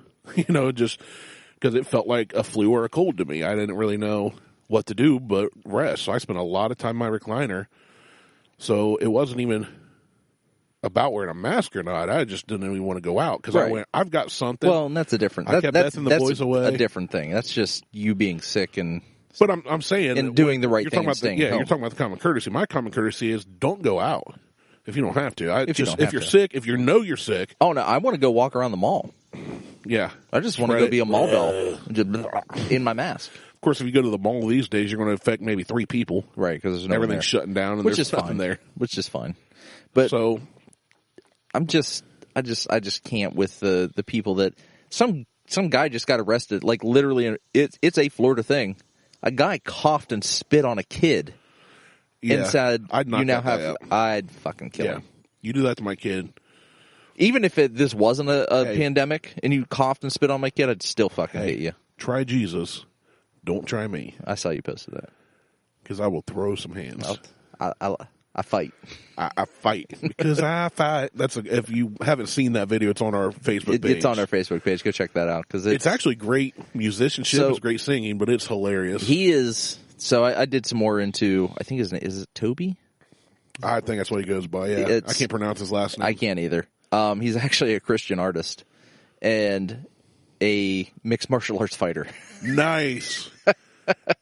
just because it felt like a flu or a cold to me. I didn't really know what to do but rest. So I spent a lot of time in my recliner. So it wasn't even about wearing a mask or not. I just didn't even want to go out because Right. I've got something. Well, and that's a different. I kept that's Beth and the boys away. A different thing. That's just you being sick and. But I'm saying And doing the right you're thing talking about and staying you're home. talking about the common courtesy. My common courtesy is don't go out if you don't have to. If you're sick, if you know you're sick, Oh no! I want to go walk around the mall. yeah. I just want to Spread go be it. a mall bell just in my mask. Of course, if you go to the mall these days, you're going to affect maybe 3 people. Right, because there's no one Everything's there. shutting down, and Which there's is nothing fine. there. Which is fine. But So I just can't with the people that some guy just got arrested. Like literally, it's a Florida thing. A guy coughed and spit on a kid yeah, and said, I'd knock "You now that guy have." out. I'd fucking kill Yeah, him. you do that to my kid. Even if this wasn't a Hey. pandemic and you coughed and spit on my kid, I'd still fucking hate you. Try Jesus, don't try me, I saw you posted that. because I will throw some hands. I fight. I fight because I fight. If you haven't seen that video, it's on our Facebook page. It's on our Facebook page. Go check that out because It's actually great musicianship. It's great singing, but it's hilarious. He is. So I did some more into. I think his name is it Toby. I think that's what he goes by. Yeah, I can't pronounce his last name. I can't either. He's actually a Christian artist and a mixed martial arts fighter. Nice.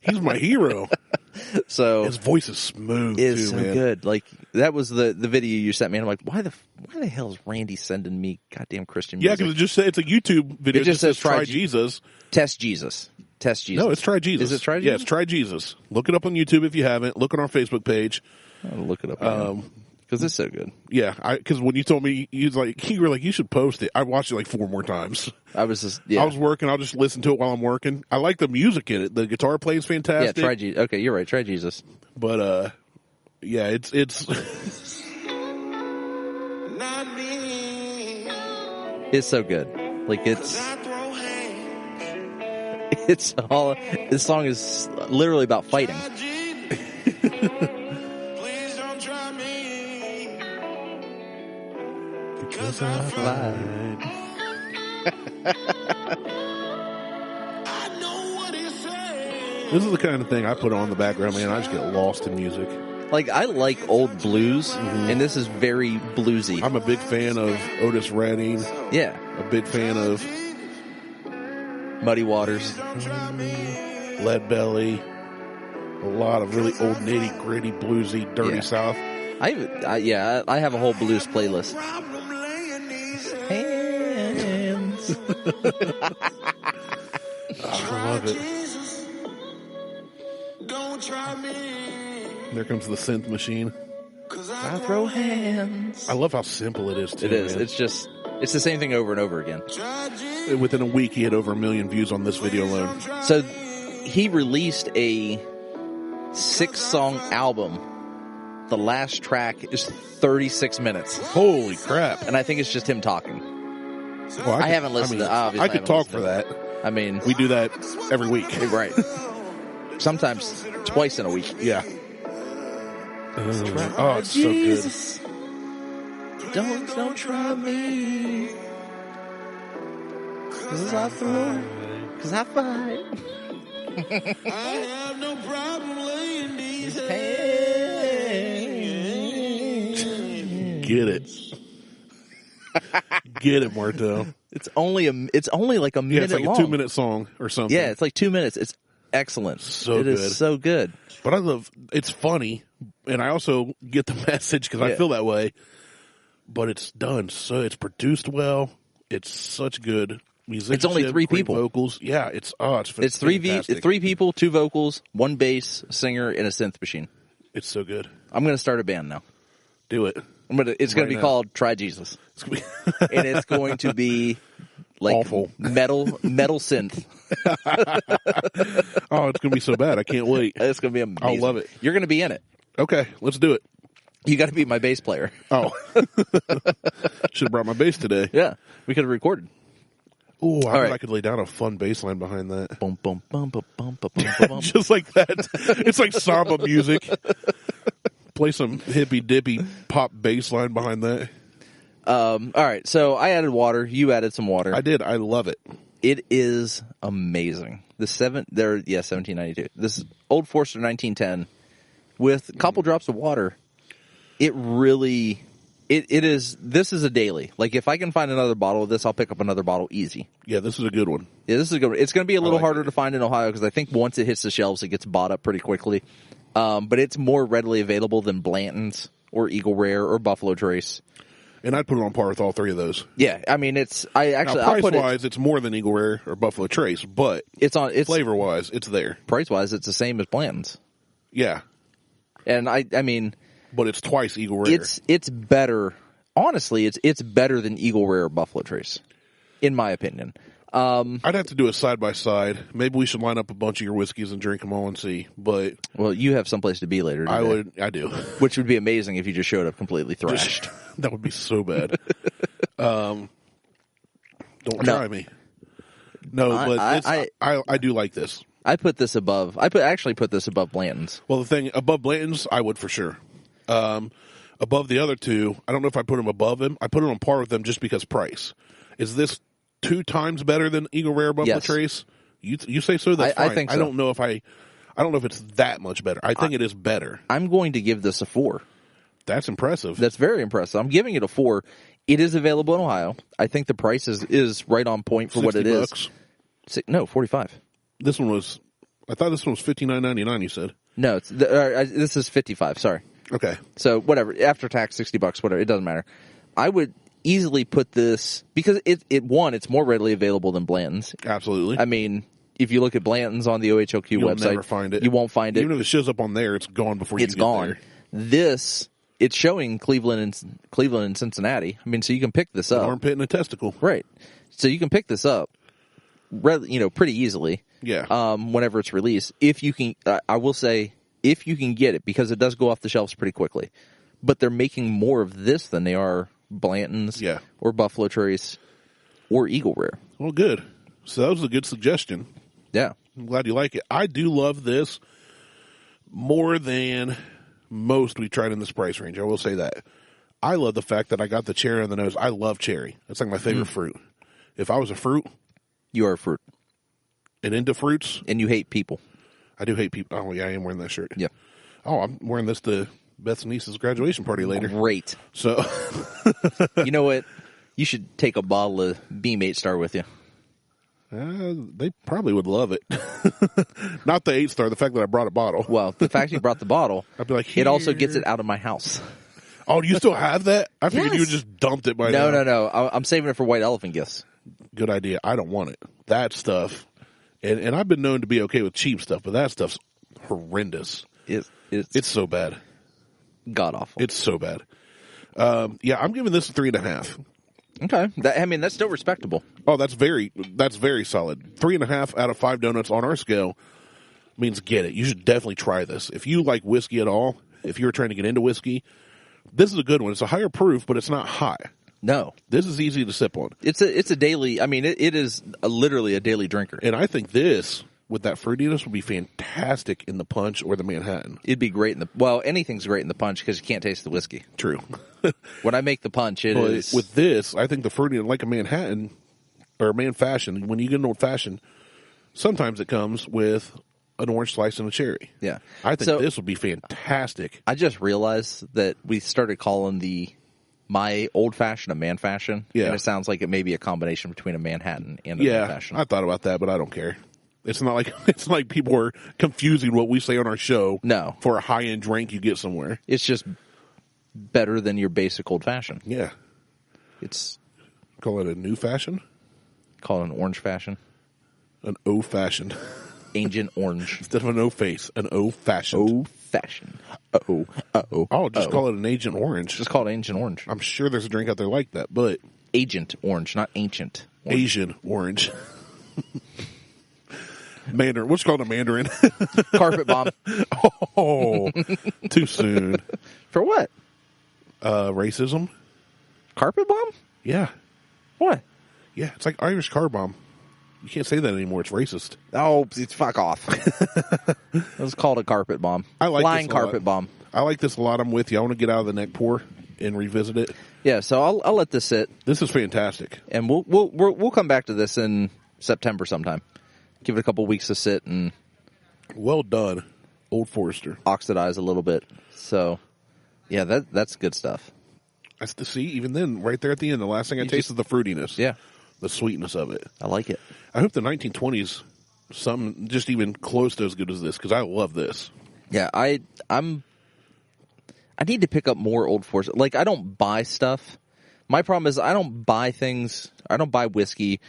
He's my hero. So His voice is smooth. is too, so man. good. Like that was the video you sent me. And I'm like, why the hell is Randy sending me goddamn Christian Yeah, music? because it just said it's a YouTube video. It just says try try Jesus. Test Jesus. Test Jesus. No, it's try Jesus. Is it try Yeah, Jesus? it's try Jesus. Look it up on YouTube if you haven't. Look on our Facebook page. I'll look it up because it's so good. Yeah, because when you told me, you were like, you should post it. I watched it like 4 more times. I was just I I was working. I'll just listen to it while I'm working. I like the music in it. The guitar playing is fantastic. try Jesus. Okay, you're right. Try Jesus. But yeah, it's It's so good. Like it's all. This song is literally about fighting. because I fight. I know what he said. This is the kind of thing I put on in the background, man. I just get lost in music. Like, I like old blues, and this is very bluesy. I'm a big fan of Otis Redding. Yeah. A big fan of Muddy Waters. Lead Belly. A lot of really old, nitty-gritty, bluesy, dirty South. I have a whole blues playlist. Hands. I love it. There comes the synth machine. I throw hands. I love how simple it is, too. It is. Man. It's the same thing over and over again. Within a week, he had over 1 million views on this video alone. So he released a 6-song album. The last track is 36 minutes. Holy crap. And I think it's just him talking. Well, I haven't listened to obviously. I could talk for that. I mean, we do that every week. Right. Sometimes twice in a week. Yeah. Oh, it's so good. Don't try me. Cause I fight. I have no problem laying these hands. Get it. Get it, Martelle. It's only like a minute it's like long. a 2-minute song or something. Yeah, it's like 2 minutes. It's excellent. So it good. is so good. But I love, it's funny, and I also get the message because I feel that way. But it's done so, it's produced well. It's such good music. It's only 3 people. Vocals. Yeah, it's fantastic. It's 3 people, 2 vocals, 1 bass, a singer, and a synth machine. It's so good. I'm going to start a band now. Do it. It's going to be called Try Jesus. It's gonna be And it's going to be like awful. metal synth. Oh, it's going to be so bad. I can't wait. It's going to be amazing. I'll love it. You're going to be in it. Okay, let's do it. You got to be my bass player. Oh. Should have brought my bass today. Yeah, we could have recorded. Oh, I bet right. I could lay down a fun bass line behind that. Bum, bum, bum, bum, bum, bum, bum, bum. Just like that. It's like samba music. Play some hippy dippy pop bass line behind that. All right, so I added water. You added some water. I did. I love it. It is amazing. The 1792. This Old Forester 1910 with a couple drops of water. It really, it is. This is a daily. Like if I can find another bottle of this, I'll pick up another bottle easy. Yeah, this is a good one. Yeah, this is a good one. It's going to be a little harder to find in Ohio because I think once it hits the shelves, it gets bought up pretty quickly. But it's more readily available than Blanton's or Eagle Rare or Buffalo Trace. And I'd put it on par with all 3 of those. Yeah, I mean it's. Price-wise, it's more than Eagle Rare or Buffalo Trace, but it's flavor-wise, it's there. Price-wise, it's the same as Blanton's. Yeah, and I mean, but it's twice Eagle Rare. It's better. Honestly, it's better than Eagle Rare or Buffalo Trace, in my opinion. I'd have to do it side by side. Maybe we should line up a bunch of your whiskeys and drink them all and see. But well, you have someplace to be later today. I do. Which would be amazing if you just showed up completely thrashed. That would be so bad. Don't try me. No, but I do like this. I put this above. Actually put this above Blanton's. Well, the thing above Blanton's, I would for sure. Above the other 2, I don't know if I put them above him. I put it on par with them just because price. Is this 2 times better than Eagle Rare Buffalo Trace? You say so? That's fine. I think so. I don't know if it's that much better. I think it is better. I'm going to give this a 4. That's impressive. That's very impressive. I'm giving it a 4. It is available in Ohio. I think the price is right on point for what it is. No, $45. This one was. I thought this one was $59.99. You said no. This is $55. Sorry. Okay. So whatever, after tax, $60, whatever. It doesn't matter. I would easily put this because it's more readily available than Blanton's. Absolutely. I mean, if you look at Blanton's on the OHLQ You'll website, never find it. You won't find it. Even if it shows up on there, it's gone before you get gone. there. This, it's showing Cleveland and Cincinnati. I mean, so you can pick this up. An armpit and a testicle. Right. So you can pick this up, pretty easily. Yeah. Whenever it's released, if you can, I will say, if you can get it, because it does go off the shelves pretty quickly. But they're making more of this than they are Blanton's, or Buffalo Trace, or Eagle Rare. Well, good. So that was a good suggestion. Yeah. I'm glad you like it. I do love this more than most we tried in this price range. I will say that. I love the fact that I got the cherry on the nose. I love cherry. That's like my favorite fruit. If I was a fruit. You are a fruit. And into fruits. And you hate people. I do hate people. Oh, yeah, I am wearing that shirt. Yeah. Oh, I'm wearing this to Beth's niece's graduation party later. Great. So, You know what? You should take a bottle of Beam 8 Star with you. they probably would love it. Not the 8 Star, the fact that I brought a bottle. Well, the fact you brought the bottle, I'd be like, it also "Here." gets it out of my house. Oh, do you still have that? I figured you Yes. had just dumped it by now. No. I'm saving it for White Elephant gifts. Good idea. I don't want it. That stuff. And I've been known to be okay with cheap stuff, but that stuff's horrendous. It's so bad. God awful. It's so bad. Yeah, I'm giving this a 3.5. Okay. That's still respectable. Oh, that's very solid. 3.5 out of 5 donuts on our scale means get it. You should definitely try this. If you like whiskey at all, if you're trying to get into whiskey, this is a good one. It's a higher proof, but it's not high. No. This is easy to sip on. It's a daily, it is literally a daily drinker. And I think this, with that fruitiness, would be fantastic in the punch or the Manhattan. It'd be great anything's great in the punch because you can't taste the whiskey. True. When I make the punch, it But is. with this, I think the fruity, like a Manhattan or a Man Fashion, when you get an old fashioned, sometimes it comes with an orange slice and a cherry. Yeah. I think So- this would be fantastic. I just realized that we started calling my old fashioned a Man Fashion. Yeah. And it sounds like it may be a combination between a Manhattan and a Man Yeah, Fashion. I thought about that, but I don't care. It's not like people are confusing what we say on our show. No. For a high end drink you get somewhere. It's just better than your basic old fashioned. Yeah. It's Call it a new fashion? called an orange fashion. An O fashioned. Ancient orange. Instead of an O face, an O fashioned. O fashion. Oh, just call it an Agent Orange. Just call it ancient orange. I'm sure there's a drink out there like that, but Agent orange, not ancient. Orange. Asian Orange. Mandarin. What's called a Mandarin? Carpet bomb. Oh, too soon. For what? Racism? Carpet bomb? Yeah. What? Yeah, it's like Irish car bomb. You can't say that anymore. It's racist. Oh, it's fuck off. It was called a carpet bomb. I like Flying this a lot. carpet bomb. I like this a lot. I'm with you. I want to get out of the neck pour and revisit it. Yeah, so I'll let this sit, This is fantastic. and we'll come back to this in September sometime. Give it a couple weeks to sit and Well done, Old Forester. oxidize a little bit. So, yeah, that's good stuff. That's to see, even then, right there at the end, the last thing I taste is the fruitiness. Yeah, The sweetness of it. I like it. I hope the 1920s, something just even close to as good as this, because I love this. Yeah, I need to pick up more Old Forester. Like, I don't buy stuff. My problem is I don't buy things. I don't buy whiskey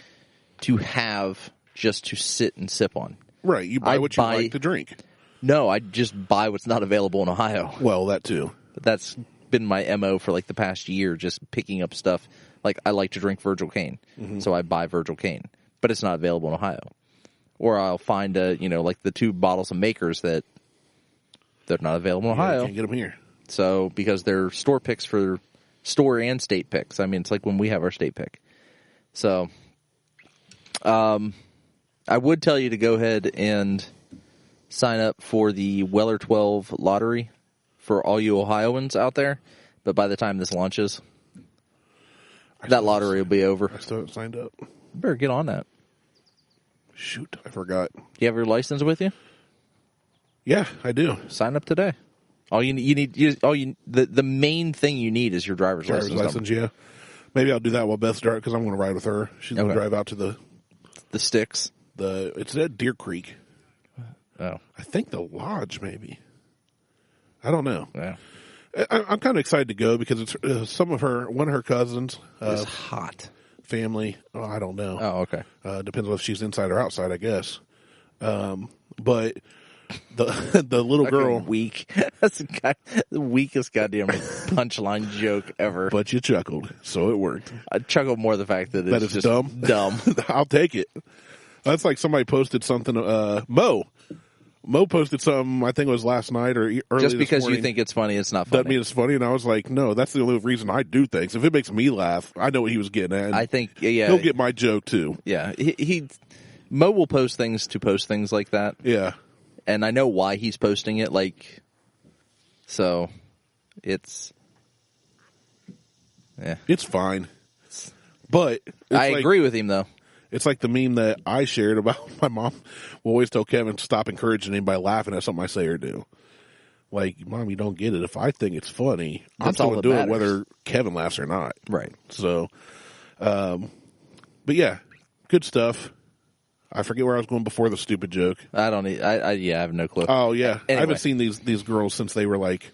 to have just to sit and sip on. Right, you buy what you like to drink. No, I just buy what's not available in Ohio. Well, that too. That's been my MO for like the past year, just picking up stuff. Like, I like to drink Virgil Cane, so I buy Virgil Cane, but it's not available in Ohio. Or I'll find like the 2 bottles of Makers that they're not available in Yeah, you Ohio. can't get them here. So, because they're store picks for store and state picks. I mean, it's like when we have our state pick. So, I would tell you to go ahead and sign up for the Weller 12 lottery for all you Ohioans out there. But by the time this launches, that lottery will be over. I still haven't signed up. You better get on that. Shoot, I forgot. Do you have your license with you? Yeah, I do. Sign up today. All the main thing you need is your driver's Driver's license. license, yeah. Maybe I'll do that while Beth's driving, because I'm going to ride with her. She's going to Okay. drive out to The sticks. it's at Deer Creek. Oh, I think the lodge, maybe. I don't know. yeah. I'm kind of excited to go because it's one of her cousins, It's hot. family. Oh, I don't know. Oh, okay. Depends on if she's inside or outside, I guess. But the little girl. Weak. That's the weakest goddamn punchline joke ever. But you chuckled, so it worked. I chuckled more the fact that That it's it's just dumb? dumb. I'll take it. That's like somebody posted something. Mo posted something. I think it was last night or early. Just this because you morning. think it's funny, it's not funny. Doesn't mean it's funny. And I was like, no, that's the only reason I do things. If it makes me laugh, I know what he was getting at. I think, yeah, he'll get my joke too. yeah. Mo will post things to post things like that, Yeah. and I know why he's posting it. Like, so it's, yeah. It's fine. But it's I like- agree with him though. It's like the meme that I shared about my mom will always tell Kevin to stop encouraging him by laughing at something I say or do. Like, Mom, you don't get it. If I think it's funny, I'm still going to do it whether Kevin laughs or not. Right. So, but yeah, good stuff. I forget where I was going before the stupid joke. I have no clue. Oh, yeah. Anyway. I haven't seen these girls since they were like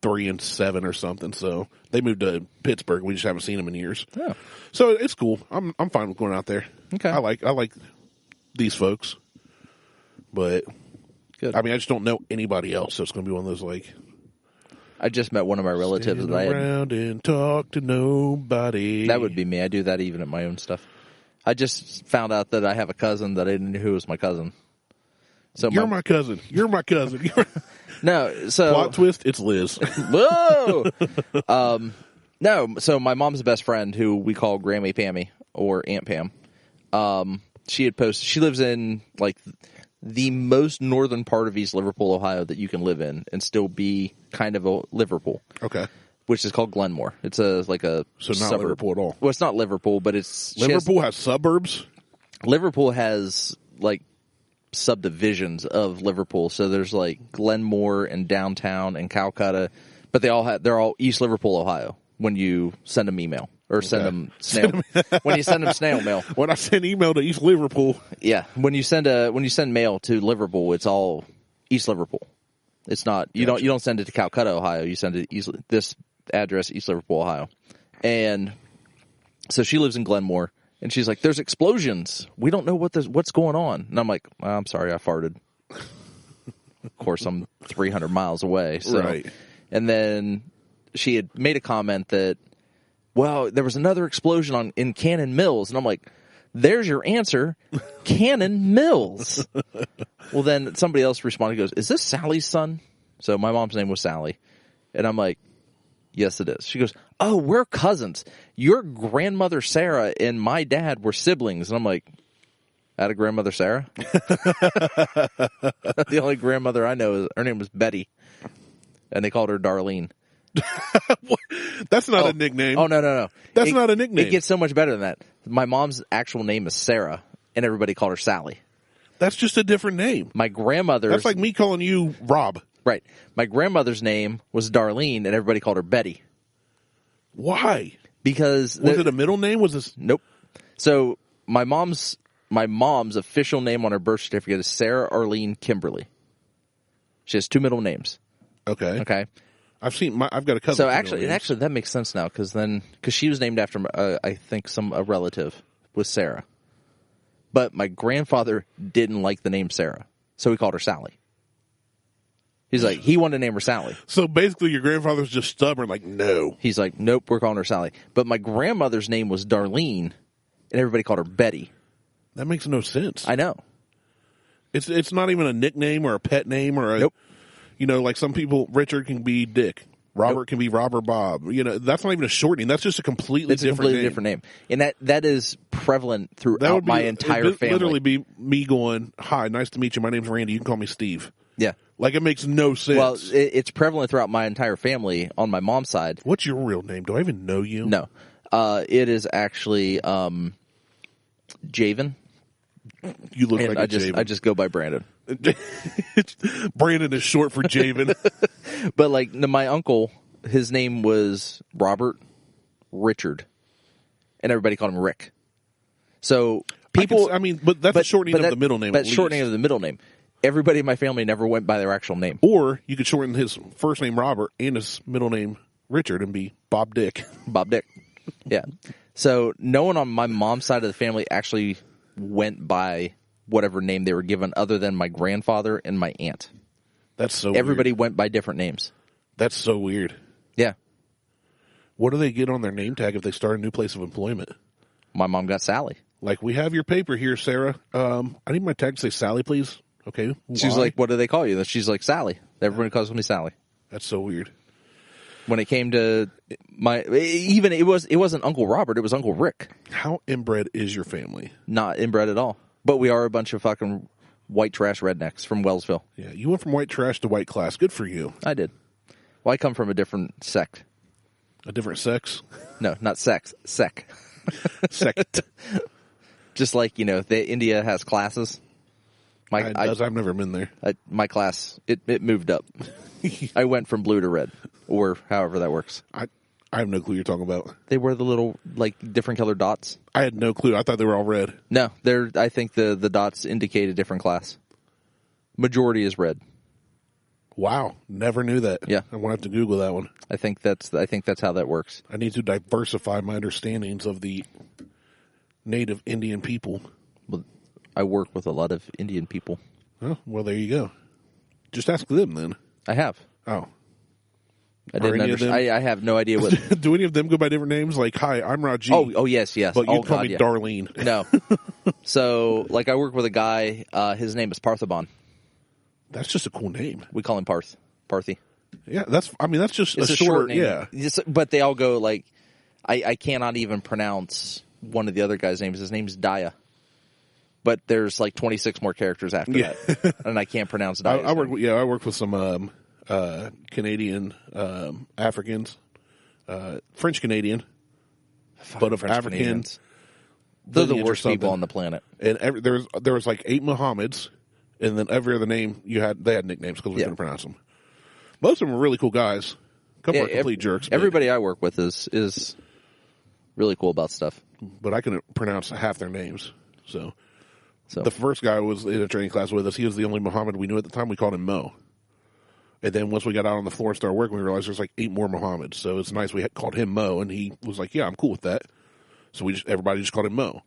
3 and 7 or something. So they moved to Pittsburgh. We just haven't seen them in years. Oh. So it's cool. I'm fine with going out there. Okay. I like these folks. But Good. I mean, I just don't know anybody else. So it's going to be one of those like, I just met one of my relatives stand that I had. around and talk to nobody. That would be me. I do that even at my own stuff. I just found out that I have a cousin that I didn't know who was my cousin. So You're my cousin. You're my cousin. No, so Plot twist, it's Liz. Whoa! No, so my mom's best friend, who we call Grammy Pammy or Aunt Pam, she had posted. She lives in like the most northern part of East Liverpool, Ohio, that you can live in and still be kind of a Liverpool. Okay. Which is called Glenmore. It's So not suburb. Liverpool at all. Well, it's not Liverpool, but it's Liverpool has suburbs? Liverpool has like subdivisions of Liverpool. So there's like Glenmore and downtown and Calcutta, but they're all East Liverpool, Ohio. When you send them email or send them snail, when you send them snail mail. When I send email to East Liverpool, yeah. When you send mail to Liverpool, it's all East Liverpool. It's not you don't send it to Calcutta, Ohio. You send it this address, East Liverpool, Ohio. And so she lives in Glenmore. And she's like, there's explosions. We don't know what's going on. And I'm like, well, I'm sorry, I farted. Of course, I'm 300 miles away. So. Right. And then she had made a comment that, well, there was another explosion in Cannon Mills. And I'm like, there's your answer, Cannon Mills. Well, then somebody else responded, goes, is this Sally's son? So my mom's name was Sally. And I'm like, yes, it is. She goes, oh, we're cousins. Your grandmother, Sarah, and my dad were siblings. And I'm like, I had a grandmother, Sarah? The only grandmother I know, her name was Betty. And they called her Darlene. That's not a nickname. Oh, no. That's not a nickname. It gets so much better than that. My mom's actual name is Sarah, and everybody called her Sally. That's just a different name. My grandmother's... That's like me calling you Rob. Right. My grandmother's name was Darlene, and everybody called her Betty. Why? Because... Was it a middle name? Was this... Nope. So, my mom's official name on her birth certificate is Sarah Arlene Kimberly. She has 2 middle names. Okay. I've got a cousin. So actually that makes sense now because she was named after I think a relative was Sarah, but my grandfather didn't like the name Sarah, so he called her Sally. He's like he wanted to name her Sally. So basically, your grandfather's just stubborn. Like no. He's like nope, we're calling her Sally. But my grandmother's name was Darlene, and everybody called her Betty. That makes no sense. I know. It's not even a nickname or a pet name or a. Nope. You know, like some people, Richard can be Dick. Robert can be Robert Bob. You know, that's not even a shortening. That's just a completely different name. And that is prevalent throughout my entire family. Literally be me going, hi, nice to meet you. My name's Randy. You can call me Steve. Yeah. Like, it makes no sense. Well, it's prevalent throughout my entire family on my mom's side. What's your real name? Do I even know you? No. It is actually Javen. You look And like Javen. I just go by Brandon. Brandon is short for Javen. But like my uncle, his name was Robert Richard, and everybody called him Rick. So people, but that's a shortening of the middle name. That's shortening of the middle name. Everybody in my family never went by their actual name. Or you could shorten his first name Robert and his middle name Richard and be Bob Dick. Bob Dick. Yeah. So no one on my mom's side of the family actually went by whatever name they were given other than my grandfather and my aunt. That's so Everybody weird. went by different names. That's so weird. Yeah. What do they get on their name tag if they start a new place of employment? My mom got Sally. Like, we have your paper here, Sarah. I need my tag to say Sally, please. Okay. She's like, what do they call you? She's like, Sally. Everybody calls me Sally. That's so weird. When it came to it wasn't Uncle Robert, it was Uncle Rick. How inbred is your family? Not inbred at all. But we are a bunch of fucking white trash rednecks from Wellsville. Yeah, you went from white trash to white class. Good for you. I did. Well, I come from a different sect. A different sex? No, not sex. Sect. Sect. Just like, India has classes. I've never been there. My class, it moved up. I went from blue to red, or however that works. I have no clue you're talking about. They wear the little, different colored dots. I had no clue. I thought they were all red. No, I think the dots indicate a different class. Majority is red. Wow, never knew that. Yeah. I'm gonna have to Google that one. I think that's how that works. I need to diversify my understandings of the native Indian people. Well, I work with a lot of Indian people. Oh, well, there you go. Just ask them then. I have. Oh. I didn't understand. I have no idea what. Do any of them go by different names? Like, hi, I'm Raji. Oh, yes. But you call me Darlene. No. So, I work with a guy. His name is Parthaban. That's just a cool name. We call him Parthy. Yeah, that's just It's a short name. Yeah. But they all go I cannot even pronounce one of the other guys' names. His name's Daya. But there's 26 more characters after that, and I can't pronounce Daya. I work with some Canadian Africans, French Canadian, but of French African. Canadians. They're the lineage or worst people something. on the planet. And there was 8 Mohammeds, and then every other name they had nicknames because we couldn't pronounce them. Most of them were really cool guys. A couple are complete jerks. Everybody I work with is really cool about stuff. But I couldn't pronounce half their names. So the first guy was in a training class with us. He was the only Mohammed we knew at the time. We called him Mo. And then once we got out on the floor and started working, we realized there's 8 more Mohammeds. So it's nice we had called him Mo, and he was like, yeah, I'm cool with that. So everybody just called him Mo.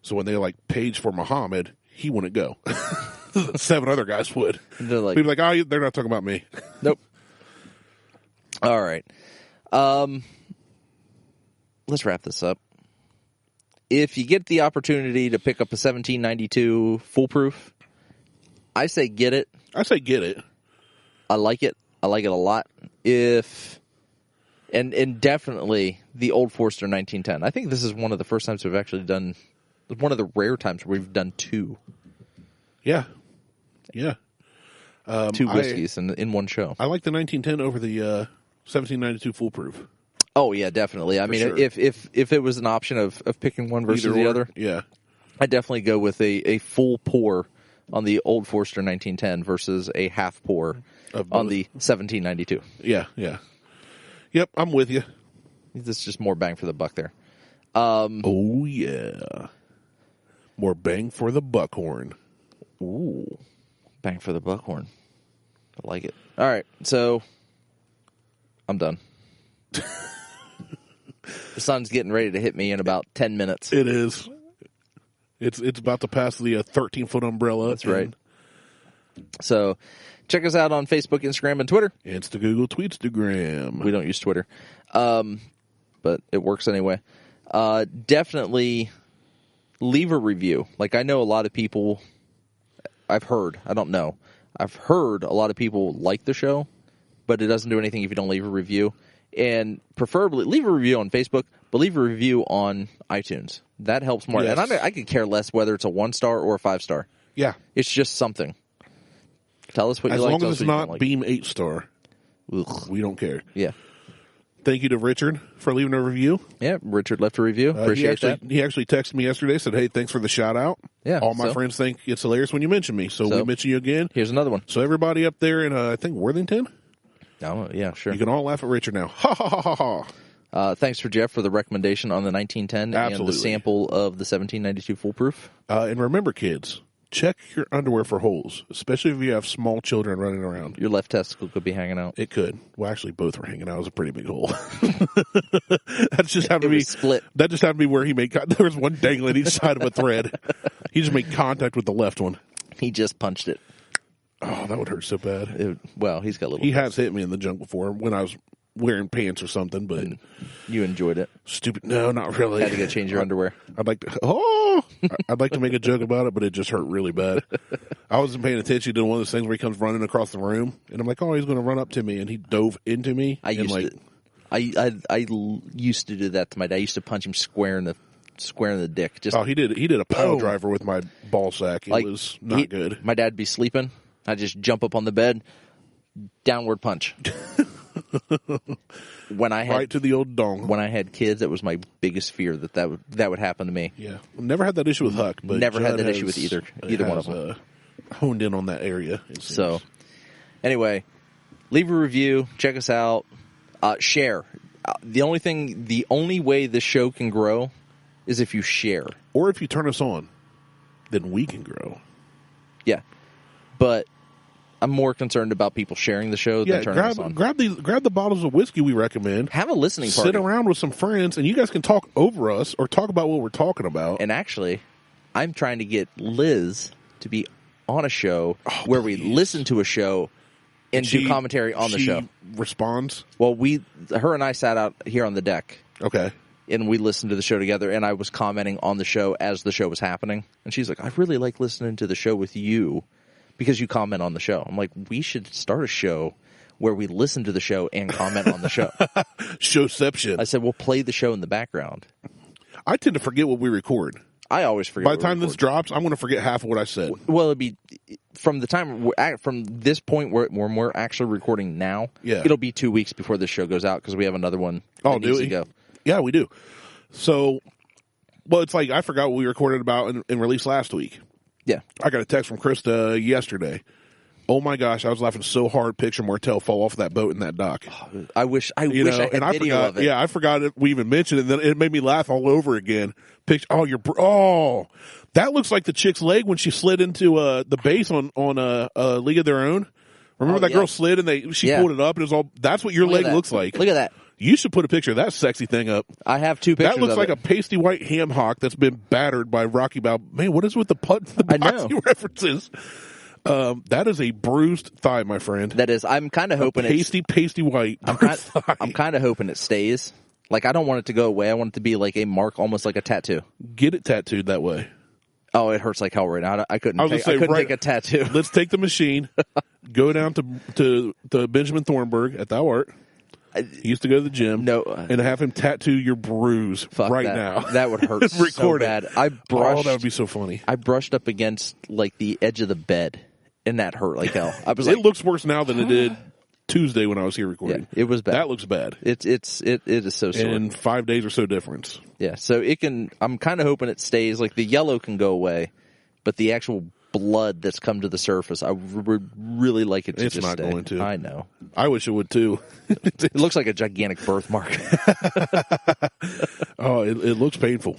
So when they paged for Muhammad, he wouldn't go. 7 other guys would. They're like, people oh, they're not talking about me. Nope. All right. Let's wrap this up. If you get the opportunity to pick up a 1792 foolproof, I say get it. I say get it. I like it. I like it a lot. And definitely the old Forster 1910. I think this is one of the first times we've actually done, one of the rare times where we've done 2. Yeah. Yeah. 2 whiskeys in one show. I like the 1910 over the 1792 foolproof. Oh yeah, definitely. I mean, sure. if it was an option of picking one versus the other, yeah, I'd definitely go with a full pour on the old Forster 1910 versus a half pour on the 1792. Yeah, yeah. Yep, I'm with you. This is just more bang for the buck there. Oh yeah, more bang for the buckhorn. Ooh, bang for the buckhorn. I like it. All right, so I'm done. The sun's getting ready to hit me in about 10 minutes. It is. It's about to pass the 13-foot umbrella. That's right. So check us out on Facebook, Instagram, and Twitter. Insta, Google, Tweetstagram. We don't use Twitter. But it works anyway. Definitely leave a review. I know a lot of people, I've heard a lot of people like the show, but it doesn't do anything if you don't leave a review. And preferably, leave a review on Facebook, but leave a review on iTunes. That helps more. Yes. And I could care less whether it's a 1-star or a 5-star. Yeah. It's just something. Tell us what you like. As long as it's not Beam 8-star. We don't care. Yeah. Thank you to Richard for leaving a review. Yeah, Richard left a review. Appreciate that. He actually texted me yesterday, said, hey, thanks for the shout-out. Yeah. All my friends think it's hilarious when you mention me, so we mention you again. Here's another one. So everybody up there in, I think, Worthington? Oh, yeah, sure. You can all laugh at Richard now. Ha, ha, ha, ha, ha. Thanks for Jeff for the recommendation on the 1910 Absolutely. And the sample of the 1792 foolproof. And remember, kids, check your underwear for holes, especially if you have small children running around. Your left testicle could be hanging out. It could. Well, actually, both were hanging out. It was a pretty big hole. That just happened to be split. That just happened to be where he made. There was one dangling each side of a thread. He just made contact with the left one. He just punched it. Oh, that would hurt so bad. He's got a little. He has hit me in the junk before when I was wearing pants or something, but you enjoyed it. Stupid. No, not really. Had to go change your underwear. I'd like to make a joke about it, but it just hurt really bad. I wasn't paying attention to one of those things where he comes running across the room, and I'm like, oh, he's going to run up to me, and he dove into me. I used to do that to my dad. I used to punch him square in the dick. He did a pile driver with my ball sack. It was not good. My dad'd be sleeping. I'd just jump up on the bed, downward punch. When I had Right to the old dong. when I had kids, that was my biggest fear that would happen to me. Yeah. Never had that issue with Huck, but Never had Judd that issue with either one of them. Honed in on that area. it seems. So, anyway, leave a review. Check us out. Share. The only way this show can grow is if you share. Or if you turn us on, then we can grow. Yeah, but I'm more concerned about people sharing the show than turning us on. Grab the bottles of whiskey we recommend. Have a listening party. Sit around with some friends, and you guys can talk over us or talk about what we're talking about. And actually, I'm trying to get Liz to be on a show where we listen to a show and do commentary on the show. Responds? Well, her and I sat out here on the deck. Okay. And we listened to the show together, and I was commenting on the show as the show was happening. And she's like, I really like listening to the show with you because you comment on the show. I'm like, we should start a show where we listen to the show and comment on the show. Showception. I said, we'll play the show in the background. I tend to forget what we record. I always forget. By the time this drops, I'm going to forget half of what I said. Well, it'd be from this point when we're actually recording now. Yeah. It'll be 2 weeks before this show goes out because we have another one. That needs to go. Yeah, we do. So, well, it's like I forgot what we recorded about and released last week. Yeah. I got a text from Krista yesterday. Oh my gosh, I was laughing so hard picturing Martelle fall off that boat in that dock. I wish I had video of it. Yeah, I forgot we even mentioned it, and then it made me laugh all over again. That looks like the chick's leg when she slid into the base on League of Their Own. Remember that girl slid and she pulled it up and it was all. That's what your leg looks like. Look at that. You should put a picture of that sexy thing up. I have 2 pictures. That looks like a pasty white ham hock that's been battered by Rocky Balboa. Man, what is with the boxing references? That is a bruised thigh, my friend. That is. I'm kind of hoping pasty white. I'm kind of hoping it stays. Like, I don't want it to go away. I want it to be like a mark, almost like a tattoo. Get it tattooed that way. Oh, it hurts like hell right now. I couldn't take a tattoo. Let's take the machine, go down to Benjamin Thornburg at Thou Art. He used to go to the gym. And have him tattoo your bruise now. That would hurt so bad. That would be so funny. I brushed up against like the edge of the bed, and that hurt like hell. I was it looks worse now than it did Tuesday when I was here recording. Yeah, it was bad. That looks bad. It is so sore. And 5 days or so difference. Yeah, so it can. I'm kind of hoping it stays. Like the yellow can go away, but the actual blood that's come to the surface, I would really like it to just stay. It's not going to. I know. I wish it would too. It looks like a gigantic birthmark. Oh, it looks painful.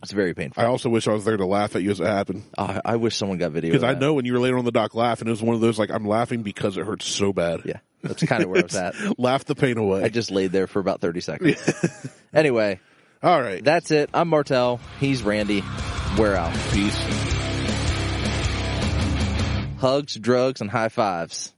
It's very painful. I also wish I was there to laugh at you as it happened. I wish someone got video. Because I know when you were later on the dock laughing, it was one of those like, I'm laughing because it hurts so bad. Yeah, that's kind of where I was at. Laugh the pain away. I just laid there for about 30 seconds. Anyway. All right. That's it. I'm Martelle. He's Randy. We're out. Peace. Hugs, drugs, and high fives.